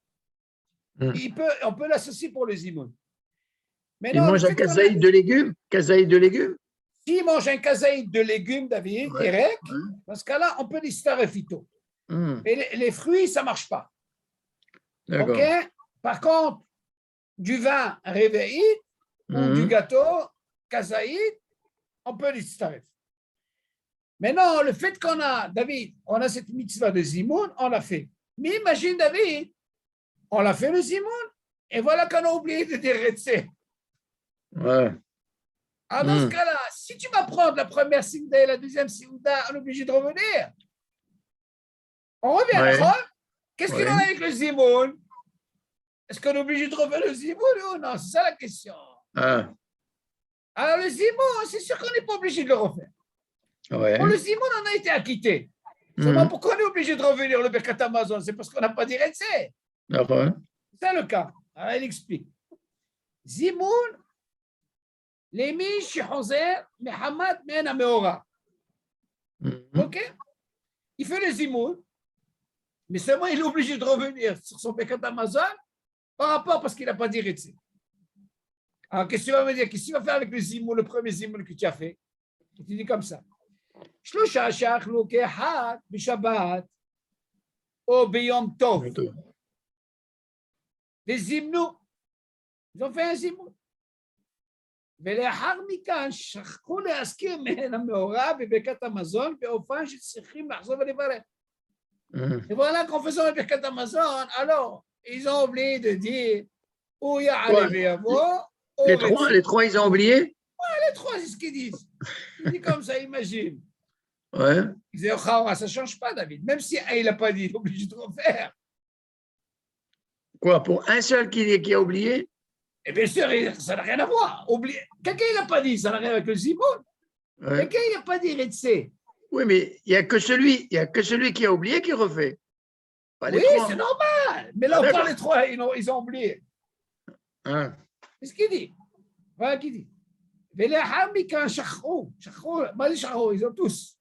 On peut l'associer pour les immuns. Ils mangent un kazaï de légumes? Kazaï de légumes? S'ils mangent un kazaï de légumes, David, tirek, dans ce cas-là, on peut l'istarefito. Et les fruits, ça ne marche pas. OK? Par contre, du vin réveillé ou du gâteau kazaïd, on peut l'istaref. Maintenant, le fait qu'on a, David, on a cette mitzvah de Zimoun, on l'a fait. Mais imagine, David, on l'a fait le Zimoun, et voilà qu'on a oublié de dire Retsé. Alors, dans ce cas-là, si tu vas prendre la première Seuda et la deuxième Seuda, on est obligé de revenir. On revient, qu'est-ce qu'il en a avec le Zimoun? Est-ce qu'on est obligé de revenir le Zimoun ou non? C'est ça la question. Alors, le Zimoun, c'est sûr qu'on n'est pas obligé de le refaire. Pour le Zimoun, on a été acquitté. Seulement, pourquoi on est obligé de revenir le Birkat Amazon? C'est parce qu'on n'a pas dit Retsé. C'est ça le cas. Alors, il explique. Zimoun, Lémi, Shihozer, Mehamad, Mena, Meora. OK? Il fait le Zimoun, mais seulement il est obligé de revenir sur son Birkat Amazon par rapport parce qu'il n'a pas dit Retsé. Alors, qu'est-ce que tu vas me dire? Qu'est-ce que tu vas faire avec le Zimoun, le premier Zimoun que tu as fait? Tu dis comme ça. Shlosha shachlu kehat b'Shabbat ou b'Yom Tov. Les hymnes Ils ont fait un zimoun. ולאחר מכן שכחו להזכיר מהן המאורע בברכת המזון באופן שצריכים לחזור ולברך. Et voilà qu'en faisant la Birkat Amazon, alors, ils ont oublié de dire où il y a les trois, ils ont oublié? Les trois, c'est ce qu'ils disent. Ils disent comme ça, imagine. Ouais. Ils disent, ça ne change pas, David. Même si il n'a pas dit, il est obligé de refaire. Quoi, pour un seul qui a oublié? Et bien sûr, ça n'a rien à voir. Quelqu'un, il n'a pas dit, ça n'a rien avec le Zimoun. Ouais. Quelqu'un, il n'a pas dit Retsé. Oui, mais il n'y a que celui qui a oublié qui refait. Oui, c'est normal. Mais là, on parle des trois, ils ont oublié. Hein. C'est ce qu'il dit. Voilà ce qu'il dit. Ils ont tous.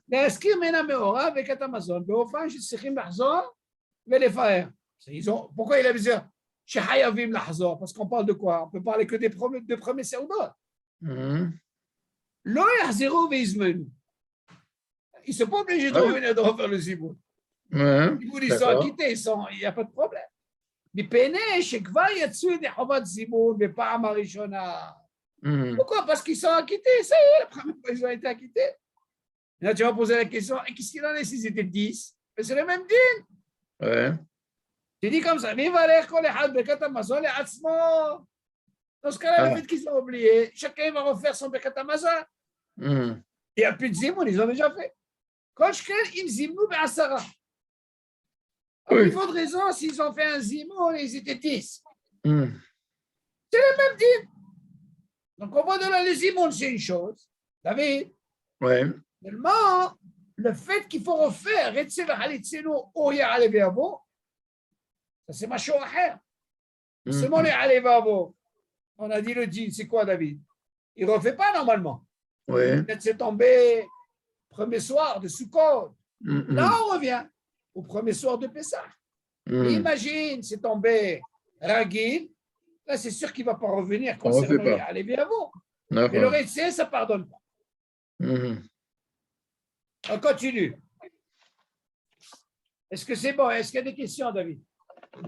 להזכיר מן המאורע ברכת המזון באופן שצריכים לחזור ולפאר. Pourquoi il a besoin שחייבים לחזור? Parce qu'on parle de quoi? On peut parler que des premiers seudotes. לא יחזרו ויזמנו. Ils ne sont pas obligés de revenir de refaire le ziboun. Ils sont acquittés, il n'y a pas de problème. מפני שכבר יצאו ידי חובת זימון בפעם הראשונה. Pourquoi? Parce qu'ils sont acquittés, ça y est, la première fois ils ont été acquittés. Là, tu vas poser la question, et qu'est-ce qu'il en est s'ils étaient 10? Mais c'est le même din. Ouais. Tu dis comme ça, dans ce cas-là, le fait qu'ils ont oublié, chacun va refaire son Birkat Hamazon. Il n'y a plus de zimoun, ils ont déjà fait. Quand je crée, ils zimnou be'asara. À plus forte raison, s'ils ont fait un zimoun, ils étaient 10. C'est le même din. Donc, on voit de là, le zimoun, c'est une chose. David? Ouais. Seulement, le fait qu'il faut refaire, ça c'est ma chose à seulement les Alevavo. On a dit le djinn, c'est quoi, David? Il ne refait pas normalement. Ouais. Peut-être c'est tombé premier soir de Sukkot. Là, on revient au premier soir de Pessah. Imagine, c'est tombé Ragil. Là, c'est sûr qu'il ne va pas revenir concernant les Alevavo. Mais le Retsé, ça ne pardonne pas. On continue. Est-ce que c'est bon? Est-ce qu'il y a des questions, David?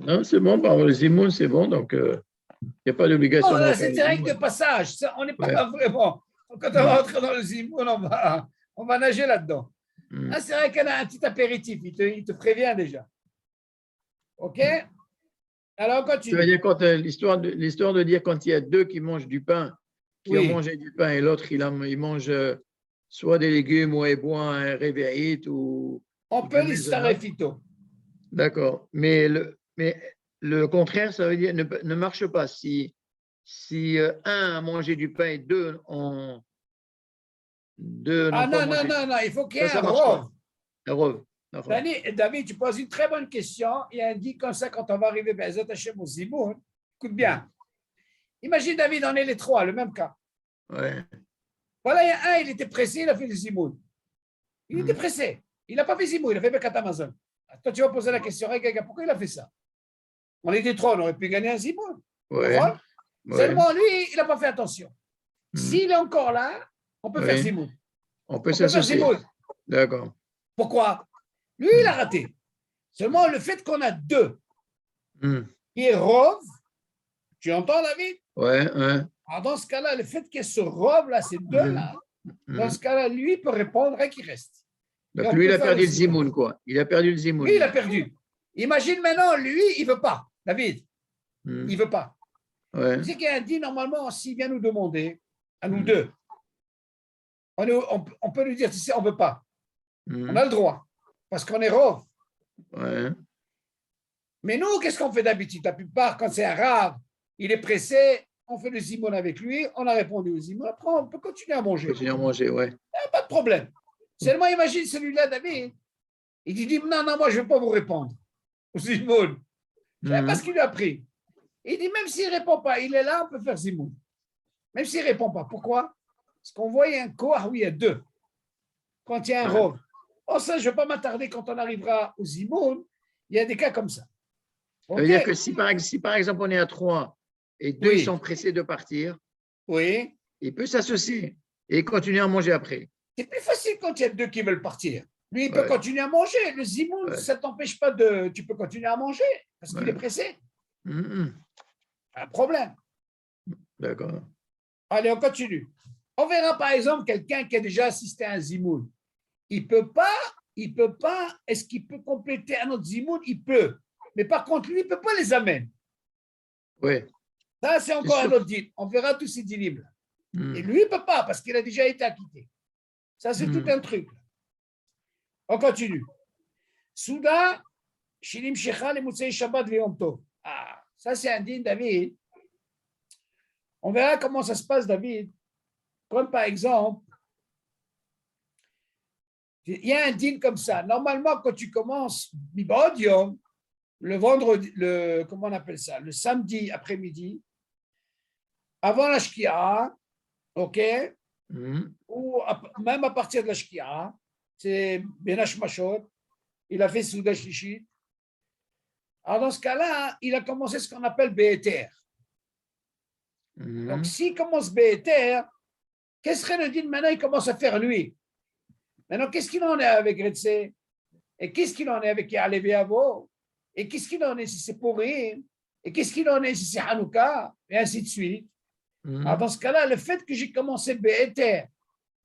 Non, c'est bon. Par le Zimoun, c'est bon. Donc, il n'y a pas d'obligation. Non, là, c'est des règles de passage. Ça, on n'est pas vraiment. Quand on va rentrer dans le Zimoun, on va nager là-dedans. Là, c'est vrai qu'il y a un petit apéritif. Il te prévient déjà. OK? Alors, on continue. Tu veux dire quand l'histoire de dire quand il y a deux qui mangent du pain, qui ont mangé du pain et l'autre, il mange soit des légumes ou il boit un réveillite ou. On peut l'histoire phyto. D'accord. Mais le contraire, ça veut dire ne marche pas. Si un a mangé du pain et deux ont. Non. Il faut qu'il y ait un rov. Un rov. David, tu poses une très bonne question. Il y a un dit comme ça quand on va arriver à Zot Hashem au Zimoun. Écoute bien. Imagine, David, on est les trois, le même cas. Ouais. Voilà, il y a un, il était pressé, il a fait le Zimoun. Il était pressé. Il n'a pas fait Zimoun, il a fait Birkat Hamazon. Toi, tu vas poser la question, regarde, pourquoi il a fait ça? On était trois, on aurait pu gagner un Zimoun. Ouais. Seulement, lui, il n'a pas fait attention. S'il est encore là, on peut faire Zimoun. On peut s'associer. D'accord. Pourquoi? Lui, il a raté. Seulement, le fait qu'on a deux, qui est Rov, tu entends, David? Ouais. Alors, dans ce cas-là, le fait qu'il y ait ce Rov-là, ces deux-là, dans ce cas-là, lui, il peut répondre et qu'il reste. Donc, lui, il a perdu le Zimoun, quoi. Il a perdu le Zimoun. Lui, il a perdu. Imagine maintenant, lui, il ne veut pas, David. Il ne veut pas. Ouais. Tu sais qu'il y a un dit, normalement, s'il vient nous demander, à nous deux, on peut lui dire, tu sais, on ne veut pas. On a le droit, parce qu'on est Rov. Ouais. Mais nous, qu'est-ce qu'on fait d'habitude? La plupart, quand c'est un Rav, il est pressé, on fait le Zimoun avec lui, on a répondu au Zimoun, après on peut continuer à manger. Ouais. Pas de problème. Seulement, imagine celui-là, David, il dit, non, moi, je ne vais pas vous répondre au Zimoun. Je ne sais pas ce qu'il lui a pris. Il dit, même s'il ne répond pas, il est là, on peut faire Zimoun. Même s'il ne répond pas. Pourquoi? Parce qu'on voit, il y a un Koah où il y a deux. Quand il y a un Rov. Oh, ça, je ne vais pas m'attarder quand on arrivera au Zimoun. Il y a des cas comme ça. Ça veut dire que si par exemple, on est à 3 et 2 ils sont pressés de partir, il peut s'associer et continuer à manger après. C'est plus facile quand il y a 2 qui veulent partir. Lui, il peut continuer à manger. Le Zimoun, ça ne t'empêche pas de… Tu peux continuer à manger parce qu'il est pressé. Un problème. D'accord. Allez, on continue. On verra par exemple quelqu'un qui a déjà assisté à un zimoun. Il peut pas, est-ce qu'il peut compléter un autre zimoun? Il peut. Mais par contre, lui, il ne peut pas les amener. Oui. Ça, c'est encore un autre deal. On verra tous ces deals-là. Et lui, il ne peut pas parce qu'il a déjà été acquitté. Ça, c'est tout un truc. On continue. Souda, Shilim Shechal et Moussei Shabbat Yom Tov. Ah, ça, c'est un din, David. On verra comment ça se passe, David. Comme par exemple, il y a un din comme ça. Normalement, quand tu commences Bibodium, le vendredi, comment on appelle ça? Le samedi après-midi, avant la Shkia, OK? Ou même à partir de la Shkia, c'est Benash Mashot, il a fait Souda Shlichit. Alors, dans ce cas-là, il a commencé ce qu'on appelle Be'eter. Donc, s'il commence Be'eter, qu'est-ce serait le din maintenant? Il commence à faire lui. Maintenant, qu'est-ce qu'il en est avec Retsé? Et qu'est-ce qu'il en est avec Ya'alev Yavo? Et qu'est-ce qu'il en est si c'est Purim? Et qu'est-ce qu'il en est si c'est Hanouka? Et ainsi de suite. Alors, dans ce cas-là, le fait que j'ai commencé Be'eter,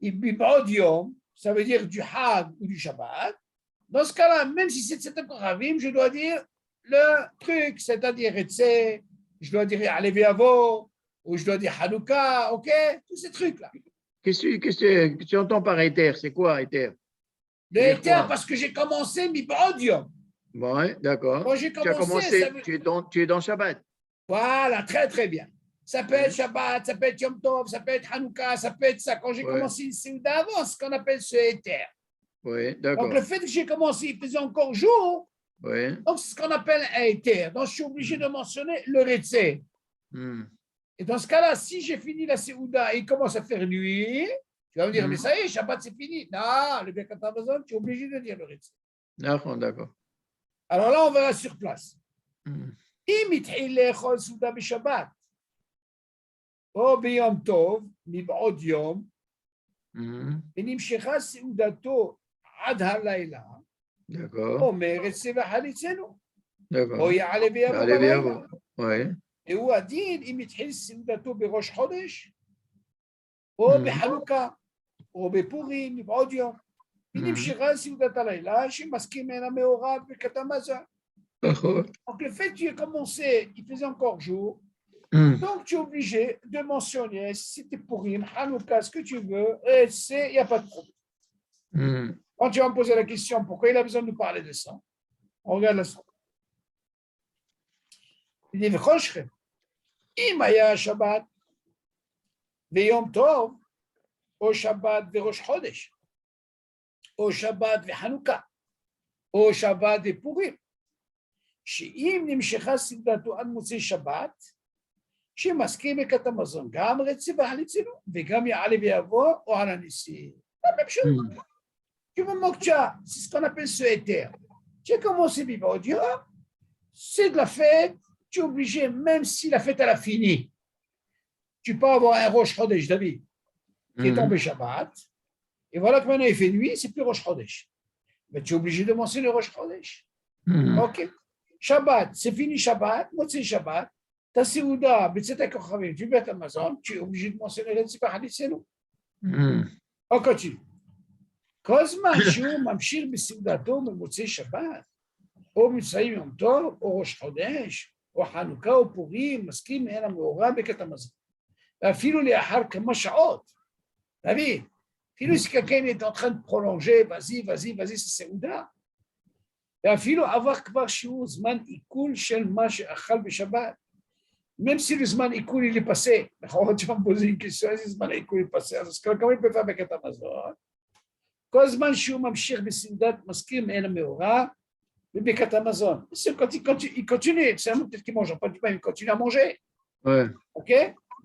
Ibibaudium, ça veut dire du Hag ou du Shabbat. Dans ce cas-là, même si c'est Tzedek Ravim, je dois dire le truc, c'est-à-dire Retsé, je dois dire Ya'alev Yavo, ou je dois dire Hanouka, OK? Tous ces trucs-là. Qu'est-ce que tu entends par éther? C'est quoi éther? Le éther, parce que j'ai commencé Ibibaudium. Ouais, d'accord. Quand j'ai Tu as commencé, commencé, ça veut... tu es dans Shabbat. Voilà, très très bien. Ça peut être Shabbat, ça peut être Yom Tov, ça peut être Hanouka, ça peut être ça. Quand j'ai commencé une Séouda avant, ce qu'on appelle ce éther. Oui, d'accord. Donc le fait que j'ai commencé, il faisait encore jour, donc c'est ce qu'on appelle un éther. Donc je suis obligé de mentionner le Retsé. Et dans ce cas-là, si j'ai fini la Séouda et il commence à faire nuit, tu vas me dire, mais ça y est, Shabbat c'est fini. Non, le Birkat Hamazon, tu es obligé de dire le Retsé. D'accord. Alors là, on verra sur place. אם התחיל לאכול סעודה בשבת, או ביום טוב, מבעוד יום, ונמשכה סעודתו עד הלילה, אומר אצא וחליצנו, או יעלה ויבוא בלילה. והוא הדין אם התחיל סעודתו בראש חודש, או בחנוכה, או בפורים, מבעוד יום, ונמשכה סעודת הלילה, שמסכים ממנה מעורב בכתמזה. Donc, le fait que tu aies commencé, il faisait encore jour. Donc, tu es obligé de mentionner si c'était Purim, Hanouka, ce que tu veux, et il n'y a pas de problème. Quand tu vas me poser la question, pourquoi il a besoin de nous parler de ça? On regarde la suite. Il dit, אם היה שבת ויום טוב, או שבת וראש חודש, או שבת וחנוכה, או שבת ופורים, שאם נמשכה סעודתו עד מוצאי שבת, שמסכים בכת המזון, גם רצי והחליצינו, וגם יעלה ויבוא, או על הניסים. La même chose. Du moment que tu as, c'est ce qu'on appelle ce éther. Tu as commencé Bibaudium, c'est de la fête, tu es obligé, même si la fête elle a fini, tu peux avoir un Rosh Chodesh, David, qui est tombé Shabbat, et voilà que maintenant il fait nuit, c'est plus Rosh Chodesh. Mais tu es obligé de mentionner le Rosh Chodesh. Ok. Shabbat, c'est fini Shabbat, Motzei Shabbat, ta Séouda, B'Tzetek Kochavim, tu bêtes Amazon, tu es obligé de mentionner le Tzipah Hadithenu. On continue. כל זמן שהוא ממשיך בסעודתו במוצאי שבת, או מבצעים יום טוב, או ראש חודש, או חנוכה או פורים, מסכים הן המעורב בכת המזון. ואפילו לאחר כמה שעות, תבין, אפילו si quelqu'un est en train de prolonger, vas-y, c'est סעודה. ואפילו עבר כבר שהוא זמן עיכול של מה שאכל בשבת, même si le זמן עיכול il est passé, נכון, tu vas me poser une question, איזה זמן עיכול est passé, אז comment il peut faire בכת המזון? כל זמן שהוא ממשיך בסעודת מסכים הן המאורע וברכת המזון. Quand il continue, c'est un mot peut-être qu'il mange pas du pain, il continue à manger. Ouais. Ok?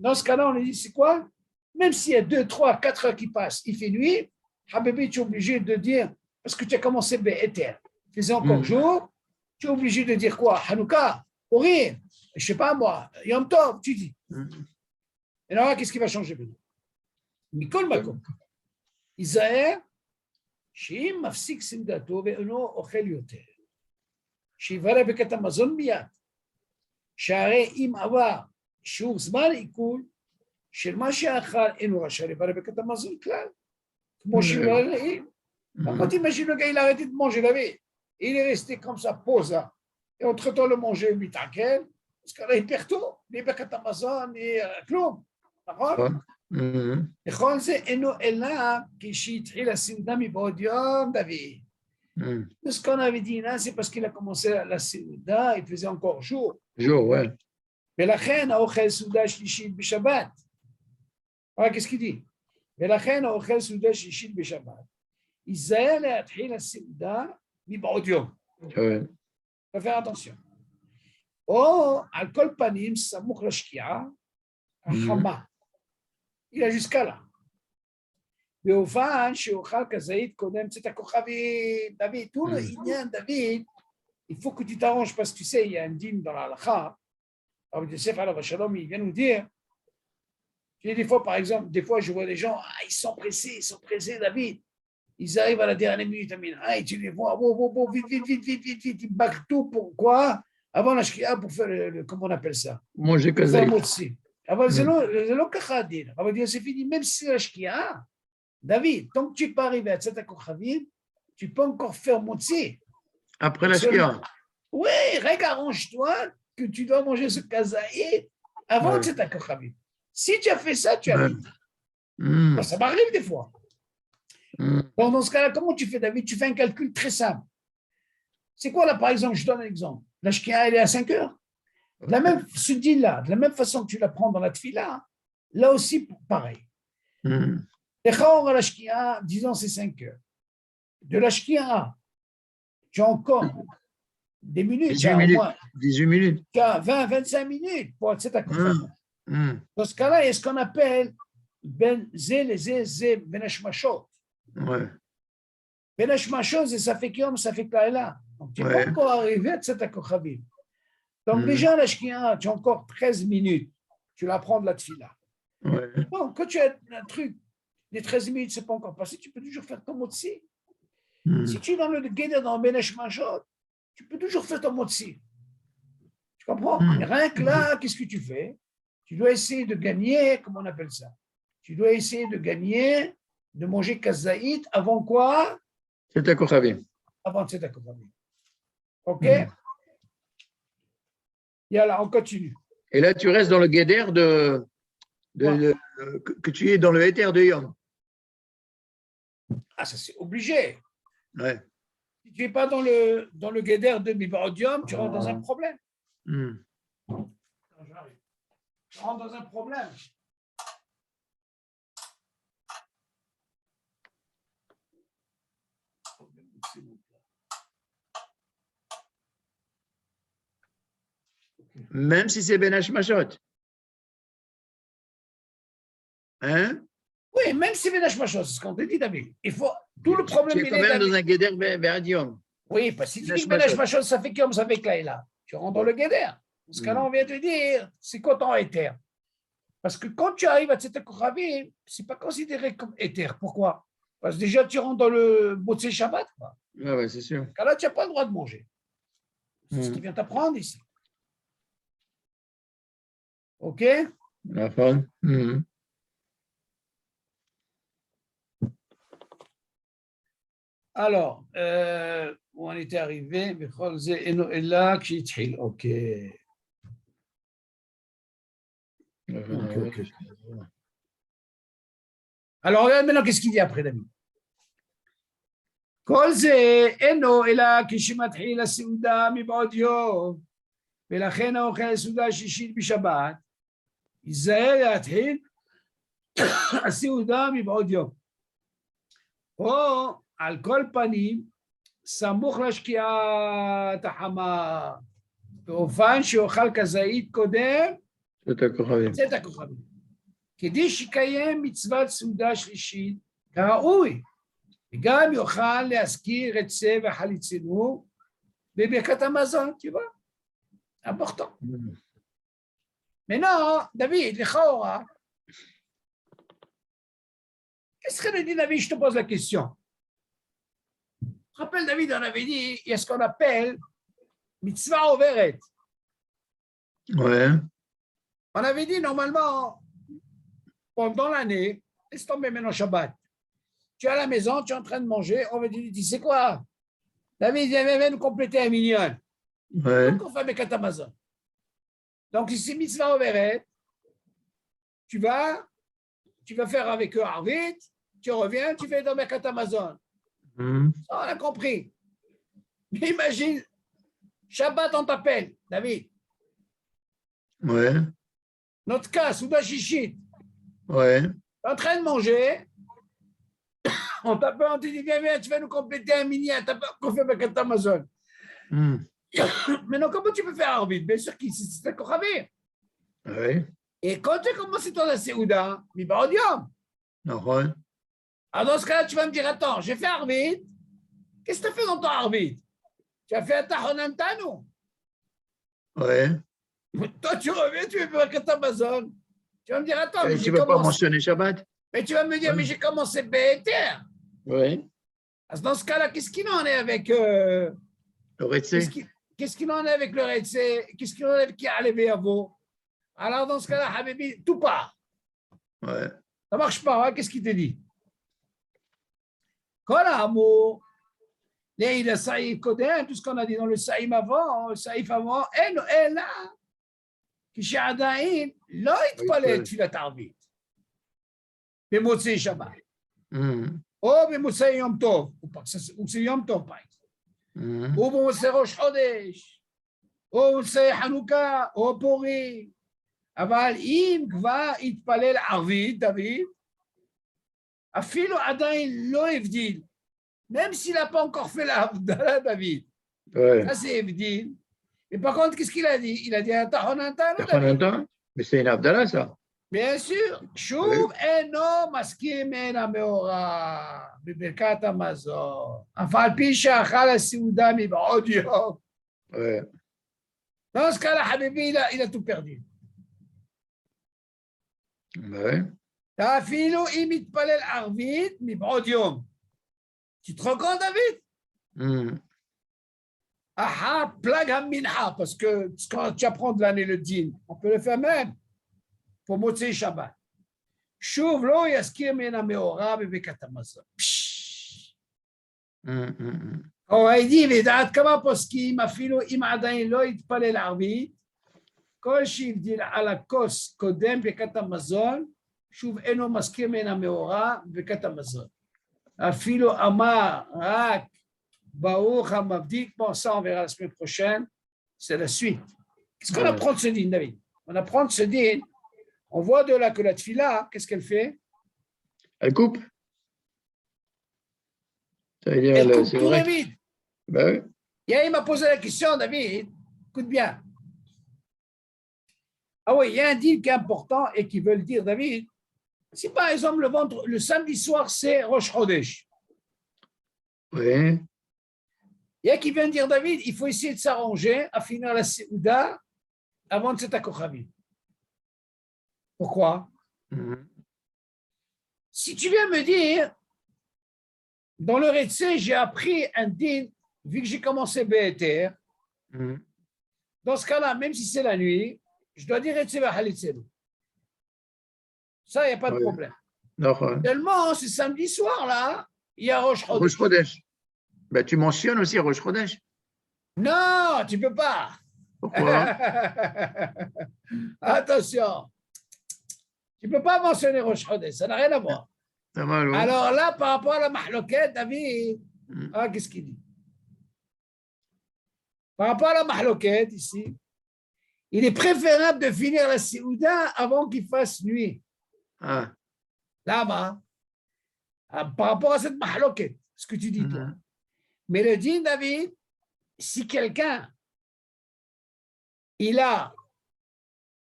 Dans ce cas-là, on lui dit, c'est quoi? Même s'il y a 2, 3, 4 heures qui passent, il fait nuit, Habibi, tu es obligé de dire, parce que tu as commencé Be'eter, il faisait encore jour, tu es obligé de dire quoi? Hanouka, Purim, je ne sais pas moi, Yom Tov, tu dis. Et là, qu'est-ce qui va changer? Mikol Makom. Isaïe, שאם מפסיק סעודתו ואינו אוכל יותר, שיברא בכת המזון מיד, שהרי אם עבר שהוא זמן עיכול של מה שאכל אינו רשאי לברכת המזון כלל, כמו שהוא לא לעיל. Quand imagine le gars, il a arrêté de manger la vie, il est resté comme ça, pose, et entre-temps le manger, il t'inquiète, parce qu'il a perd tout, les ברכת המזון, כלום, נכון? לכל זה אינו אלא כשהתחיל הסעודה מבעוד יום, דוד. Ce qu'on avait dit là, c'est parce qu'il a commencé la סעודה, il faisait encore jour. Jour, ouais. ולכן האוכל סעודה שלישית בשבת. רק qu'est-ce qu'il dit? ולכן האוכל סעודה שלישית בשבת. ייזהר להתחיל הסעודה מבעוד יום. faut faire attention. או על כל פנים סמוך לשקיעה, החמה. il a jusqu'à là. באופן שאוכל כזית קודם צאת הכוכבים. דוד, tout le עניין, דוד, il faut que tu t'arranges parce que tu sais, il y a un dîme dans la halakha. Rabbi Yosef alav shalom, il vient nous dire, des fois, par exemple, des fois je vois des gens, ils sont pressés, David. Ils arrivent à la dernière minute, et tu les vois, vite, ils baguent tout, pourquoi? Avant la shkia, pour faire comment on appelle ça? Manger kazait. אבל זה לא ככה הדין. אבל יוסף dit, même si c'est la shkia, David, tant que tu n'es pas arrivé à Tzat HaKochavim, tu peux encore faire motzi. Après la shkia. Oui, arrange-toi que tu dois manger ce kazaïd avant Tzat HaKochavim. Si tu as fait ça, tu as vite. Ça m'arrive des fois. Donc, dans ce cas-là, comment tu fais, David? Tu fais un calcul très simple. C'est quoi là, par exemple, je donne un exemple. La shkia, elle est à 5 heures. De la même, ce deal-là, de la même façon que tu la prends dans la tfila, là aussi, pareil. Les chaor à la shkia, disons, c'est 5 heures. De la shkia, tu as encore des minutes. 18 minutes. Tu as 20-25 minutes pour être cet accord. Dans ce cas-là, il y a ce qu'on appelle ben zé, ben hashmashot. Ben hashmashot, ça fait qu'yom, ça fait là. Donc, tu n'es pas encore arrivé à cet accord. Donc, déjà, la shkia, tu as encore 13 minutes. Tu la prends de la tfila. Bon, quand tu as un truc, les 13 minutes, ce n'est pas encore passé, tu peux toujours faire ton motzi. Si tu es dans le guédé, dans Ben Hashmashot, tu peux toujours faire ton motzi. Tu comprends? Rien que là, qu'est-ce que tu fais? Tu dois essayer de gagner, comment on appelle ça? Tu dois essayer de gagner, de manger kazaït avant quoi? Tzat HaKochavim. Avant Tzat HaKochavim. OK? Et alors, on continue. Et là, tu restes dans le guéder que tu es dans le éther de Yom. Ah, ça c'est obligé. Ouais. Si tu n'es pas dans le guéder de Mibarodium, tu rentres dans un problème. Tu rentres dans un problème. Même si c'est Ben Hashmashot. Hein? Oui, même si c'est Ben Hashmashot, c'est ce qu'on te dit, David. Il faut, tout le problème, tu es quand même dans un guéder vers Yom. Oui, parce que si tu dis Ben Hashmashot, ça fait comme ça fait que là. Tu rentres dans le guéder. Dans ce cas-là, on vient te dire, c'est quoi ton éther? Parce que quand tu arrives à Tzat HaKochavim, ce n'est pas considéré comme éther. Pourquoi? Parce que déjà, tu rentres dans le Motzei Shabbat. Oui, c'est sûr. Car là, tu n'as pas le droit de manger. C'est ce qu'il vient t'apprendre ici. OK? Alors, où on était arrivé? OK. Alors, regarde maintenant qu'est-ce qu'il dit après, David. כל זה אינו אלא כשמתחיל הסעודה מבעוד יום, ולכן האוכל הסעודה השישית בשבת, ייזהר להתחיל הסעודה מבעוד יום. או על כל פנים, סמוך לשקיעת החמה, באופן שאוכל כזית קודם, צאת הכוכבים. כדי שיקיים מצוות סעודה שלישית כראוי, וגם יוכל להזכיר את צא וחליצנו בברכת המזון, tu vois? Important. Maintenant, David, לכאורה, qu'est-ce que dit David? Je te pose la question. Rappelle, David, on avait dit, il y a ce qu'on appelle mitzvah overet. Ouais. On avait dit normalement, pendant l'année, laisse tomber maintenant Shabbat. Tu es à la maison, tu es en train de manger, on va dire, tu sais quoi? David, viens nous compléter un million. Ouais. Donc, on fait avec Amazon. Donc, si c'est mitzvah overet, tu vas faire avec eux Arvit, tu reviens, tu fais dans Mercat Amazon. Mhm. Ça, on a compris. Mais imagine, Shabbat, on t'appelle, David. Ouais. Notre cas, Souda Chichit, Ouais. tu es en train de manger, on t'appelle, on te dit, viens, tu vas nous compléter un mini, tu n'as pas encore fait Mercat Amazon. Mhm. Mais non, comment tu peux faire Arvit? Bien sûr que c'est encore Arvit. Ouais. Et quand tu as commencé ton Séouda, mi baodium. Ouais. Alors dans ce cas-là, tu vas me dire, attends, j'ai fait Arvit. Qu'est-ce que tu as fait dans ton Arvit? Tu as fait un Tahonantano. Ouais. Toi, tu reviens, tu veux faire Amazon. Tu vas me dire, attends, mais Tu j'ai ne veux pas commencé. mentionner Shabbat? Mais tu vas me dire, Ouais. mais j'ai commencé BTR. Oui. Dans ce cas-là, qu'est-ce qu'il en est avec. Le Retsé. Qu'est-ce qu'il en est avec le Retsé? Qu'est-ce qu'il en est avec qui a levé à vous? Alors, dans ce cas-là, Habibi, tout part. Ouais. Ça ne marche pas, hein? Qu'est-ce qu'il te dit? Kolamo, le Saïf Kodem, tout ce qu'on a dit dans le Saïf avant, et là, כשעדיין לא התפלל תפילת ערבית במוצאי שבת, או במוצאי יום טוב, במוצאי יום טוב, או במוצאי ראש חודש, או במוצאי חנוכה, או פורים. אבל אם כבר התפלל ערבית, דוד, אפילו עדיין לא הבדיל, même s'il n'a pas encore fait la Havdalah, David. Ça, c'est הבדיל. Et par contre, qu'est-ce qu'il a dit? Il a dit un Tahonantano. Mais c'est une Havdalah, ça. Bien sûr. Chouv eno maskim ena meora bibirkat Amazon. Afal pi she'achal ha'seuda mib'od yom. Dans ce cas-là, Habibi, il a tout perdu. Afilo im itpalel arvit mib'od yom. Tu te rends compte, David? Aha, plag ha-minha, parce que quand tu apprends de l'année le din, on peut le faire même pour Motzei Shabbat. Shuv lo yaskir mena meora bebekat Amazon. On a dit, veda'at kama poskim, afilo im adayin lo yitpalel arvit, kol shivdil ala kos kodem bebekat Amazon, shuv eno maskir mena meora bebekat Amazon. Afilo amar rak Baruch HaMavdik, bon, ça on verra la semaine prochaine, c'est la suite. Qu'est-ce qu'on apprend de ce din, David? On apprend de ce din, on voit de là que la tfila, qu'est-ce qu'elle fait? Elle coupe. Elle coupe tout, David. Ben oui. Il m'a posé la question, David, écoute bien. Ah oui, il y a un din qui est important et qui veut le dire, David. Si par exemple le samedi soir, c'est Rosh Chodesh. Oui. Il y a qui vient dire, David, il faut essayer de s'arranger à finir la Séouda avant de Tzedakot Chavim. Pourquoi? Si tu viens me dire, dans le Retsé, j'ai appris un din, vu que j'ai commencé BETR, dans ce cas-là, même si c'est la nuit, je dois dire Retsé Vahalitzelu. Ça, il n'y a pas de problème. Tellement, c'est samedi soir, là, il y a Rosh Chodesh. Ben, tu mentionnes aussi Rosh Chodesh. Non, tu ne peux pas. Pourquoi? Attention. Tu ne peux pas mentionner Rosh Chodesh, ça n'a rien à voir. Alors là, par rapport à la mahloket, David, qu'est-ce qu'il dit? Par rapport à la mahloket, ici, il est préférable de finir la Séouda avant qu'il fasse nuit. Là-bas, par rapport à cette mahloket, ce que tu dis, toi. Mais le din, David, si quelqu'un, il a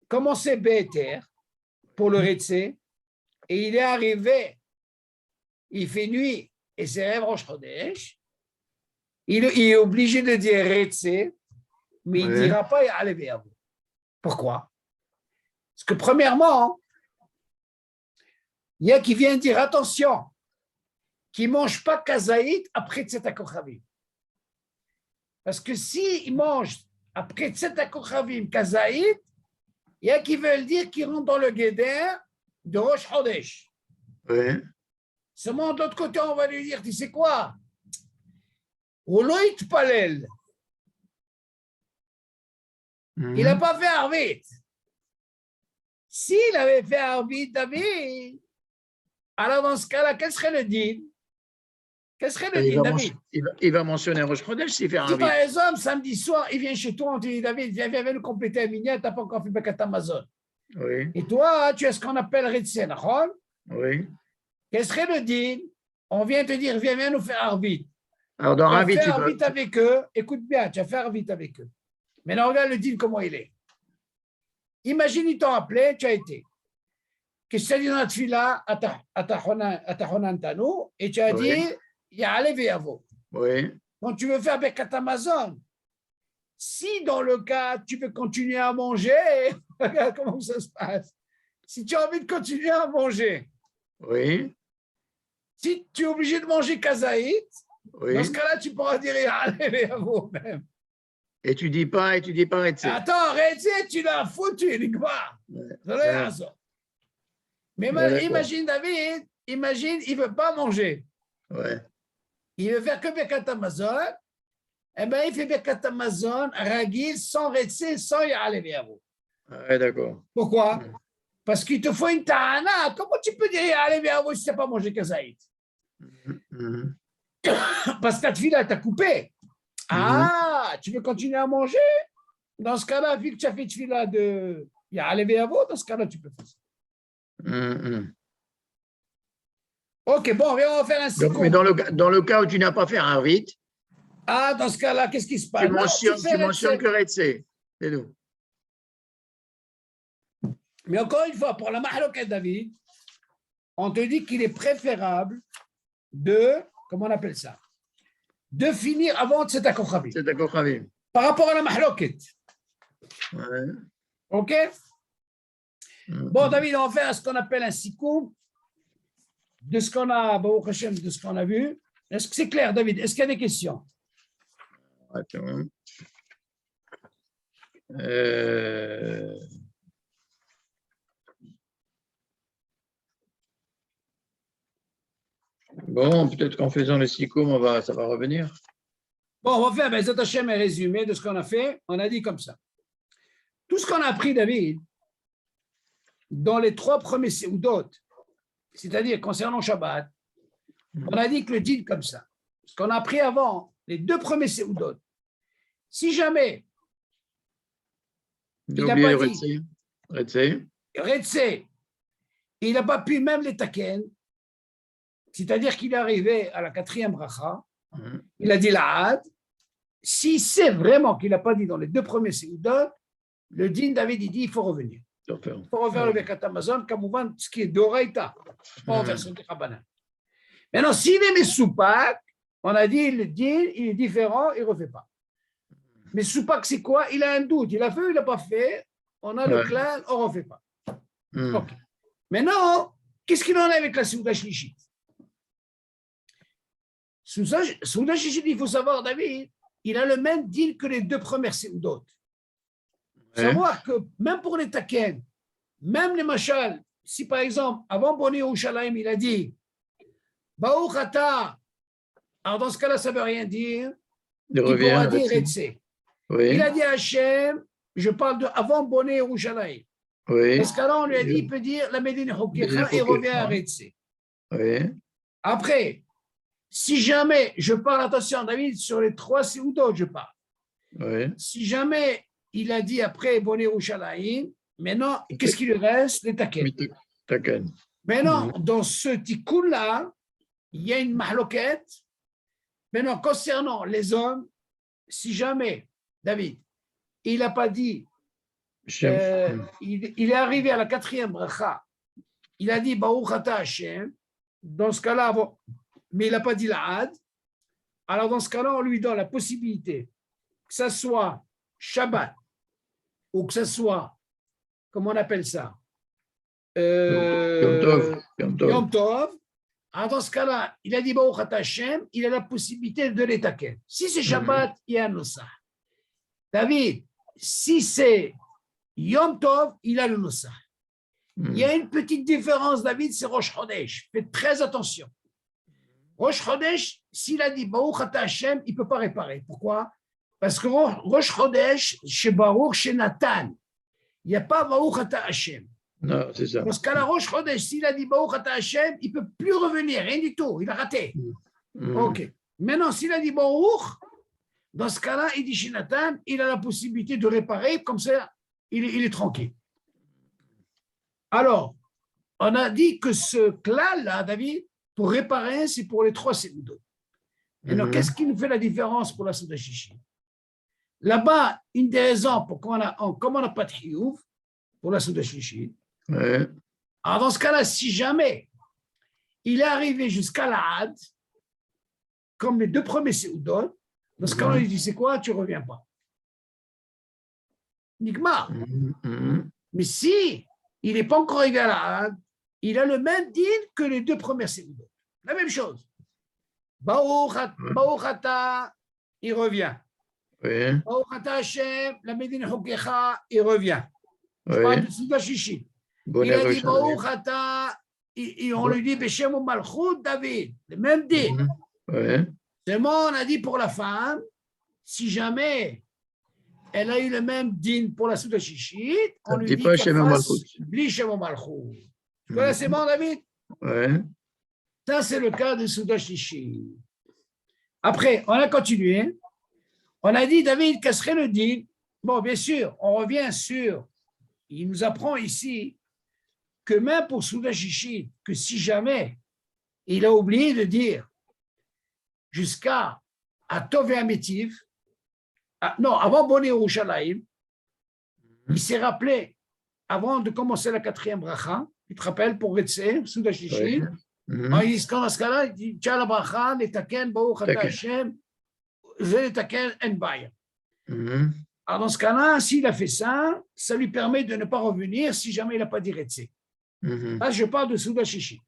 commencé BTR pour le Retsé, et il est arrivé, il fait nuit, et c'est Rêve Rosh Chodesh, il est obligé de dire Retsé, mais il ne dira pas Ya'aleh à vous. Pourquoi? Parce que premièrement, il y a qui vient dire attention, qui ne mange pas kazaït après Tzedakot Chavim. Parce que s'il mange après Tzedakot Chavim kazaït, Il y a qui veulent dire qu'il rentre dans le guéder de Rosh Chodesh. Oui. Seulement, de l'autre côté, on va lui dire, tu sais quoi? Oloit Palel. Il n'a pas fait Arvit. S'il avait fait Arvit, David, alors dans ce cas-là, quel serait le deal? Quel serait le deal, David? Il va mentionner Rosh Chodesh s'il fait Arvit. Si par exemple, samedi soir, il vient chez toi, on te dit, David, viens nous compléter un minyan, tu n'as pas encore fait Bekat Amazon. Oui. Et toi, tu as ce qu'on appelle Ritsen, Oui. Quel serait le deal? On vient te dire, viens nous faire Arvit. Alors, dans tu as Arvit, fait Arvit avec eux. Écoute bien, tu as fait Arvit avec eux. Maintenant, regarde le deal, comment il est. Imagine, ils t'ont appelé, tu as été. Qu'est-ce que tu as dit dans la tefila à ta Honantano et tu as dit, il y a Alev et Avo. Oui. Quand tu veux faire Bekat Amazon, si dans le cas, tu veux continuer à manger, regarde comment ça se passe. Si tu as envie de continuer à manger, oui. Si tu es obligé de manger kazaït, oui. Dans ce cas-là, tu pourras dire Alev à vous-même. Et tu dis pas Retse. Attends, Retse, tu l'as foutu, Ligma. Mais imagine, David, imagine, il ne veut pas manger. Ouais. Il veut faire que Bekat Amazon. Eh bien, il fait Bekat Amazon, Ragil, sans Retse, sans Alev à vous. Ouais, d'accord. Pourquoi? Parce qu'il te faut une ta'ana. Comment tu peux dire Alev à vous si tu n'as pas mangé kazaït? Parce que ta tefila t'a coupé. Ah, tu veux continuer à manger? Dans ce cas-là, vu que tu as fait tefila de Alev à vous, dans ce cas-là, tu peux faire ça. Ok, bon, on va faire un cycle. Mais dans le cas où tu n'as pas fait Arvit, dans ce cas-là, qu'est-ce qui se passe? Tu mentionnes que Retse. C'est tout. Mais encore une fois, pour la mahloket David, on te dit qu'il est préférable de, comment on appelle ça? De finir avant de cet accord Khavim. C'est d'accord Khavim. Par rapport à la mahloket. Ouais. Ok? Bon, David, on va faire ce qu'on appelle un sikoum de ce qu'on a, de ce qu'on a vu. Est-ce que c'est clair, David? Est-ce qu'il y a des questions? Attends. Bon, peut-être qu'en faisant le sikoum, ça va revenir. Bon, on va faire un résumé de ce qu'on a fait. On a dit comme ça. Tout ce qu'on a appris, David, dans les 3 premiers séoudot, c'est-à-dire concernant Shabbat, on a dit que le dit comme ça. Ce qu'on a appris avant, les 2 premiers séoudot, si jamais il n'a pas dit Retse, il n'a pas pu même les taken, c'est-à-dire qu'il est arrivé à la 4e bracha, il a dit l'ad. Si c'est vraiment qu'il n'a pas dit dans les 2 premiers séoudot, le din David il dit il faut revenir. Il faut refaire le Bekat Amazon, comme ce qui est d'Oraïta. On va faire ce Khabanan. Maintenant, s'il est Soupak, on a dit le din il est différent, il ne refait pas. Mais Soupak, c'est quoi? Il a un doute. Il a fait ou il n'a pas fait? On a le clan, on ne refait pas. Okay. Maintenant, qu'est-ce qu'il en est avec la Souda Shlichit? Souda Shlichit, il faut savoir, David, il a le même deal que les 2 premières Seudot. Savoir que même pour les Taken, même les Machal, si par exemple, avant Boni Yerushalayim, il a dit Baruch Ata, alors dans ce cas-là, ça ne veut rien dire. Il pourra dire Retse. Il a dit à Hachem, je parle de avant Boni Yerushalayim. Dans ce cas-là, on lui a dit, il peut dire la Médine Hokecha et revient à Retse. Après, si jamais, je parle, attention, David, sur les 3 Seudot, je parle. Si jamais il a dit après Boni Yerushalayim, maintenant, qu'est-ce qu'il lui reste? Les Taken. Maintenant, dans ce tikkun-là, il y a une mahloket. Maintenant, concernant les hommes, si jamais, David, il n'a pas dit, il est arrivé à la 4e bracha, il a dit Baruch Ata Hashem, dans ce cas-là, mais il n'a pas dit l'ad, alors dans ce cas-là, on lui donne la possibilité que ce soit Shabbat ou que ce soit, comment on appelle ça, Yom Tov. Alors dans ce cas-là, il a dit Baruch Ata Hashem, il a la possibilité de les taquer. Si c'est Shabbat, il y a un Nosah. David, si c'est Yom Tov, il a le Nosach. Il y a une petite différence, David, c'est Rosh Chodesh. Faites très attention. Rosh Chodesh, s'il a dit Baruch Ata Hashem, il ne peut pas réparer. Pourquoi? Parce que Rosh Chodesh, chez Baruch, chez Nathan, il n'y a pas Baruch Ata Hashem. Non, c'est ça. Dans ce cas-là, Rosh Chodesh, s'il a dit Baruch Ata Hashem, il ne peut plus revenir, rien du tout, il a raté. Ok. Maintenant, s'il a dit Baruch, dans ce cas-là, il dit chez Nathan, il a la possibilité de réparer, comme ça, il est tranquille. Alors, on a dit que ce klal-là, David, pour réparer, c'est pour les 3 séoudot. Maintenant, qu'est-ce qui nous fait la différence pour la Souda Shishi? Là-bas, une des raisons pour comme on n'a pas de hiyuv pour la Souda Shishi, alors dans ce cas-là, si jamais il est arrivé jusqu'à la had, comme les 2 premiers séoudot, dans ce cas-là, il dit c'est quoi? Tu ne reviens pas. Nigma. Mais si il n'est pas encore égal à had, il a le même deal que les 2 premiers séoudot. La même chose. Baruch Ata, il revient. Baruch Ata Hashem, la Medina Hokecha, il revient. Je parle de Souda Shishi. Il a dit Baruch Ata, et on lui dit Beshem ou Malchut, David, le même deal. Seulement, on a dit pour la femme, si jamais elle a eu le même din pour la Souda Shishi, on lui dit qu'elle fasse Beshem ou Malchut. C'est bon, David? Ça, c'est le cas de Souda Shishi. Après, on a continué. On a dit, David, quel serait le din? Bon, bien sûr, on revient sur, il nous apprend ici que même pour Souda Shishi, que si jamais il a oublié de dire jusqu'à Tov et Amétiv, non, avant Boné Yerushalayim, il s'est rappelé, avant de commencer la 4e bracha, tu te rappelles, pour Retsé, Souda Shishi, dans ce cas-là, il dit Tcha la bracha, netaken, Baruch Ata Hashem, netaken, en baya. Alors, dans ce cas-là, s'il a fait ça, ça lui permet de ne pas revenir si jamais il n'a pas dit Retsé. Là, je parle de Souda Shishi.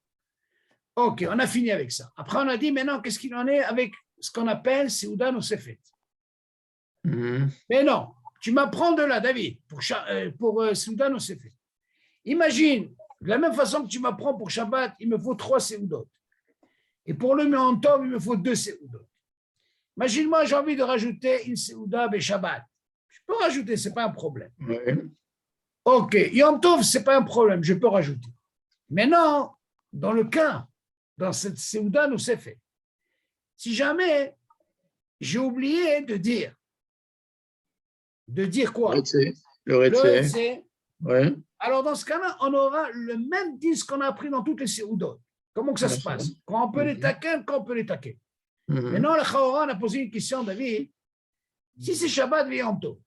Ok, on a fini avec ça. Après, on a dit maintenant, qu'est-ce qu'il en est avec ce qu'on appelle Seuda Nosefet. Mais non, tu m'apprends de là, David, pour Seuda Nosefet. Imagine, de la même façon que tu m'apprends pour Shabbat, il me faut 3 Seudot. Et pour le Yom Tov, il me faut 2 Seudot. Imagine-moi, j'ai envie de rajouter une Seuda be Shabbat. Je peux rajouter, ce n'est pas un problème. Ok, Yom Tov, ce n'est pas un problème, je peux rajouter. Maintenant, dans le cas, dans cette Seuda Nosefet, si jamais j'ai oublié de dire quoi? Le Retsé. Alors, dans ce cas-là, on aura le même disque qu'on a appris dans toutes les Seudot. Comment que ça se passe? Quand on peut les taquer, quand on peut les taquer. Maintenant, le Chaora a posé une question, David. Si c'est Shabbat et Yom Tov,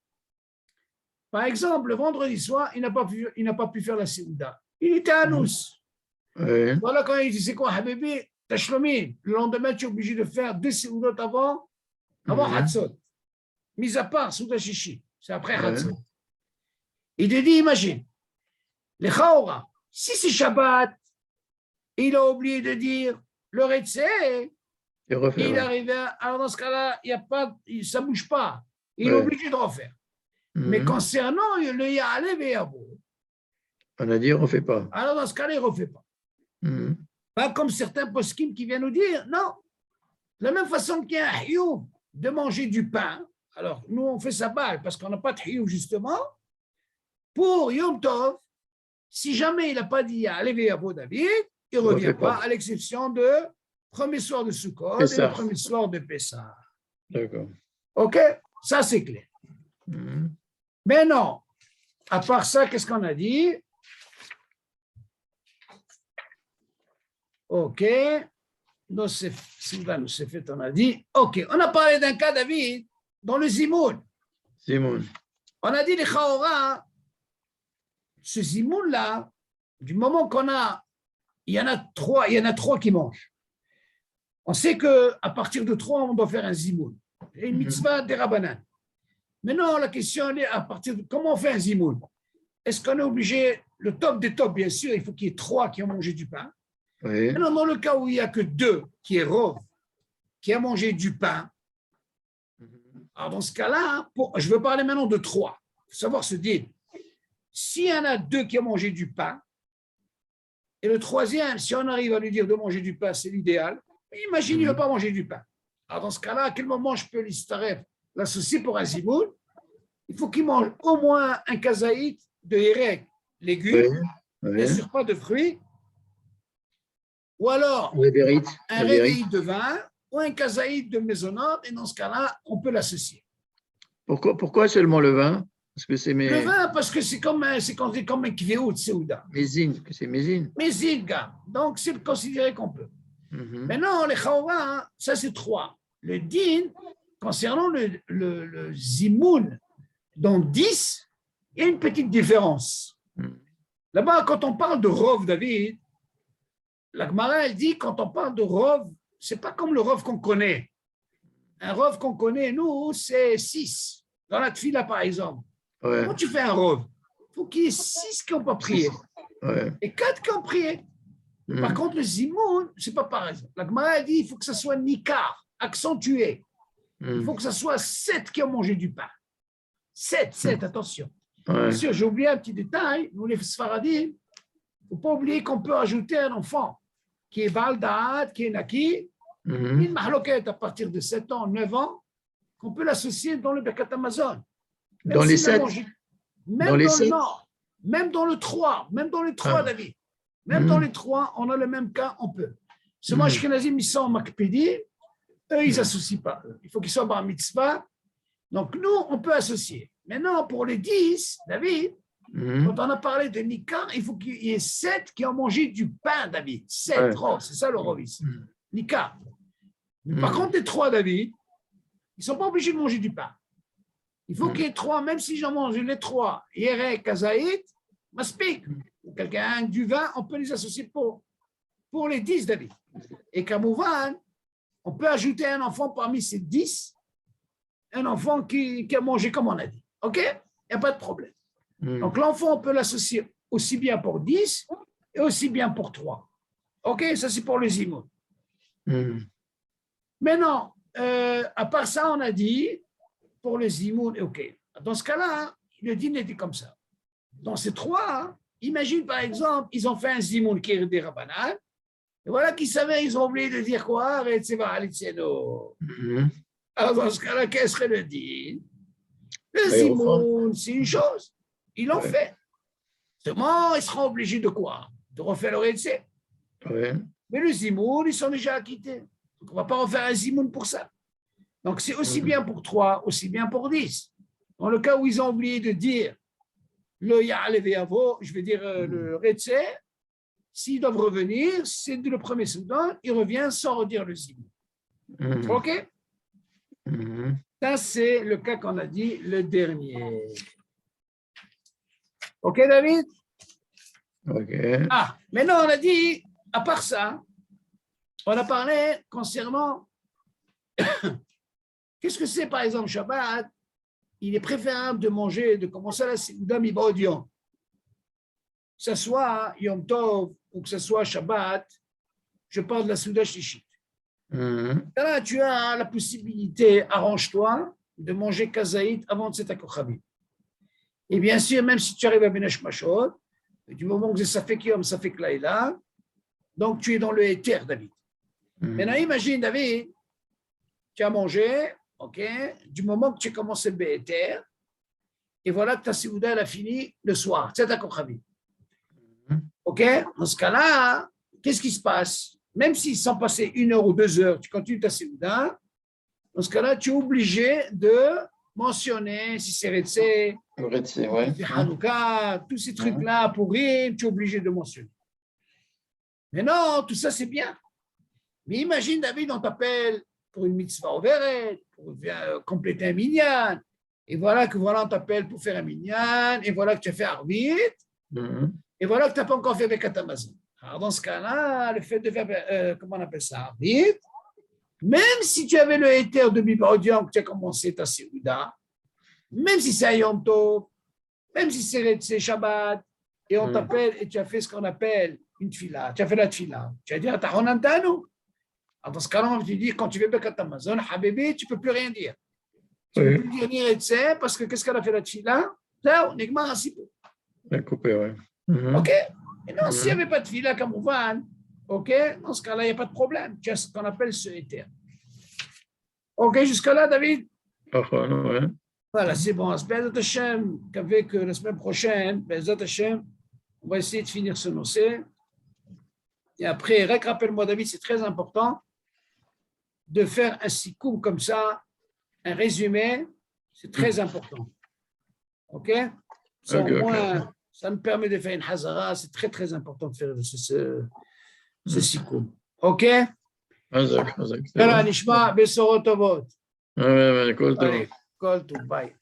par exemple, le vendredi soir, il n'a pas pu faire la Seuda. Il était à nous. Voilà quand il dit, c'est quoi, Habibi, Tashlomi, le lendemain, tu es obligé de faire 2 Seudot avant Hatzot. Mis à part Souda Shishi, c'est après Hatzot. Il te dit, imagine, le Chaora, si c'est Shabbat, il a oublié de dire le Retsé, il arrivait, alors dans ce cas-là, ça ne bouge pas. Il est obligé de refaire. Mais concernant le Ya'alev et Yabo, on a dit, on ne refait pas. Alors dans ce cas-là, il ne refait pas. Pas comme certains poskim qui viennent nous dire, non, de la même façon qu'il y a un hiyuv de manger du pain, alors nous on fait ça balle parce qu'on n'a pas de hiyuv justement, pour Yom Tov, si jamais il n'a pas dit Ya'alev et Yabo David, il ne revient pas, à l'exception de premier soir de Sukkot et le premier soir de Pessah. D'accord. Ok, ça c'est clair. Mais non, à part ça, qu'est-ce qu'on a dit? Ok, on a dit, ok, on a parlé d'un cas, David, dans le Zimoun. On a dit les Chaora, ce Zimoun-là, du moment qu'on a, il y en a trois qui mangent. On sait qu'à partir de 3, on doit faire un Zimoun. Et une mitzvah des Rabbanan. Maintenant, la question est à partir de comment on fait un Zimoun? Est-ce qu'on est obligé, le top des tops, bien sûr, il faut qu'il y ait 3 qui ont mangé du pain. Maintenant, dans le cas où il n'y a que 2, qui est Rov, qui a mangé du pain, alors dans ce cas-là, je veux parler maintenant de 3. Il faut savoir se dire, s'il y en a deux qui ont mangé du pain, et le troisième, si on arrive à lui dire de manger du pain, c'est l'idéal, imagine, il ne veut pas manger du pain. Alors, dans ce cas-là, à quel moment je peux l'associer pour un zimoun? Il faut qu'il mange au moins un kazaït de hérec, légumes, bien sûr pas de fruits, ou alors un réveillite de vin, ou un kazaït de maisonnade, et dans ce cas-là, on peut l'associer. Pourquoi seulement le vin? Parce que c'est le vin, parce que c'est comme un kvéout, Seouda. Mézine, c'est Mézine. Mézine, gars. Donc, c'est considéré qu'on peut. Maintenant, les Khaouva, ça c'est 3. Le din, concernant le zimoun, dans 10, il y a une petite différence. Là-bas, quand on parle de Rov, David, la Gemara, elle dit, quand on parle de Rov, c'est pas comme le Rov qu'on connaît. Un Rov qu'on connaît, nous, c'est 6. Dans la Tfila, par exemple. Quand tu fais un Rov, il faut qu'il y ait 6 qui n'ont pas prié. Et 4 qui ont prié. Par contre, le zimoun, c'est pas pareil. La Gemara dit il faut que ça soit nikar, accentué. Il faut que ça soit 7 qui ont mangé du pain. 7, attention. Bien sûr, j'ai oublié un petit détail. Nous, les Sfaradim, il ne faut pas oublier qu'on peut ajouter un enfant qui est Baldaat, qui est Naki, une mahloquette à partir de 7 ans, 9 ans, qu'on peut l'associer dans le Birkat Hamazon. Dans les 7 même dans le 3, même dans les 3, David. Même dans les 3, on a le même cas, on peut. C'est moi, Ashkenazim, ils sont Makpedi, eux, ils n'associent pas. Il faut qu'ils soient bar mitzvah. Donc, nous, on peut associer. Maintenant, pour les 10, David, quand on a parlé de Nikar, il faut qu'il y ait 7 qui ont mangé du pain, David. 7, c'est ça le Rovis. Nikar. Par contre, les 3, David, ils ne sont pas obligés de manger du pain. Il faut qu'il y ait 3, même si j'en mange les 3, Yere, Kazaït, Maspik, ou quelqu'un du vin, on peut les associer pour les 10, David. Et Kamouvan, on peut ajouter un enfant parmi ces 10, un enfant qui a mangé comme on a dit. OK? Il n'y a pas de problème. Donc l'enfant, on peut l'associer aussi bien pour 10 et aussi bien pour 3. OK? Ça, c'est pour le zimoun. Maintenant, à part ça, on a dit, pour le zimoun, OK. Dans ce cas-là, le dîner était comme ça. Dans ces 3, imagine par exemple, ils ont fait un zimoun qui est des rabanan, et voilà qu'ils savaient, ils ont oublié de dire quoi? Alors dans ce cas-là, quel serait le dîner? Le zimoun, c'est une chose. Ils l'ont fait. Seulement, ils seront obligés de quoi? De refaire le récit. Mais le zimoun, ils sont déjà acquittés. Donc, on ne va pas refaire un zimoun pour ça. Donc, c'est aussi bien pour 3, aussi bien pour 10. Dans le cas où ils ont oublié de dire le Ya'ale Ve'avo, je vais dire le Retse, s'ils doivent revenir, c'est le premier soudan, il revient sans redire le zimoun. OK? Ça, c'est le cas qu'on a dit, le dernier. OK, David? OK. Ah, maintenant, on a dit, à part ça, on a parlé concernant qu'est-ce que c'est, par exemple, Shabbat, il est préférable de manger, de commencer la Seuda Mibaudion. Que ce soit Yom Tov ou que ce soit Shabbat, je parle de la Seuda Shlishit. Là, tu as la possibilité, arrange-toi, de manger Kazaït avant de Tzedakot Chavim. Et bien sûr, même si tu arrives à Benesh Mashot, du moment que ça fait Kiyom, ça fait Klaïla, donc tu es dans le Éther, David. Maintenant, imagine, David, tu as mangé, ok, du moment que tu as commencé le Béhéter, et voilà que ta Séouda, elle a fini le soir, Tzedakot Chavim. Ok, dans ce cas-là, qu'est-ce qui se passe? Même s'ils sont passés 1 heure ou 2 heures, tu continues ta Séouda, dans ce cas-là, tu es obligé de mentionner si c'est Retsé, Hanouka, tous ces trucs-là pour rire, tu es obligé de mentionner. Mais non, tout ça c'est bien. Mais imagine, David, on t'appelle pour une mitzvah overet, pour compléter un minyan, et voilà on t'appelle pour faire un minyan, et voilà que tu as fait Arvit, et voilà que tu n'as pas encore fait Birkat Hamazon. Alors dans ce cas-là, le fait de faire, comment on appelle ça, Arvit, même si tu avais le héter de Bibaudian que tu as commencé ta Séouda, même si c'est un Yom Tov, même si c'est Shabbat, et on t'appelle et tu as fait ce qu'on appelle une tfila, tu as fait la tfila, tu as dit à Tahon Antanu. Dans ce cas-là, on te dit, quand tu fais Birkat Hamazon, Habibi, tu ne peux plus rien dire. Tu ne peux plus dire ni Retse, parce que qu'est-ce qu'elle a fait la tfila? Là, on est Gmar Asipo. La coupé, oui. OK. Et non, s'il n'y avait pas de fila comme Ouvan, OK, dans ce cas-là, il n'y a pas de problème. Tu as ce qu'on appelle ce éther. OK, jusqu'à là, David? Ouais. Voilà, c'est bon. Bezat Hashem, qu'avec la semaine prochaine, Bezat Hashem, on va essayer de finir ce nocé. Et après, rappelle-moi, David, c'est très important de faire un sikoum comme ça, un résumé, c'est très important. OK? Ça, au moins, ça me permet de faire une hazara, c'est très, très important de faire ce sikoum. OK? Alors, Nishma, Besorot Tovot. Allez, Kol Tov, bye.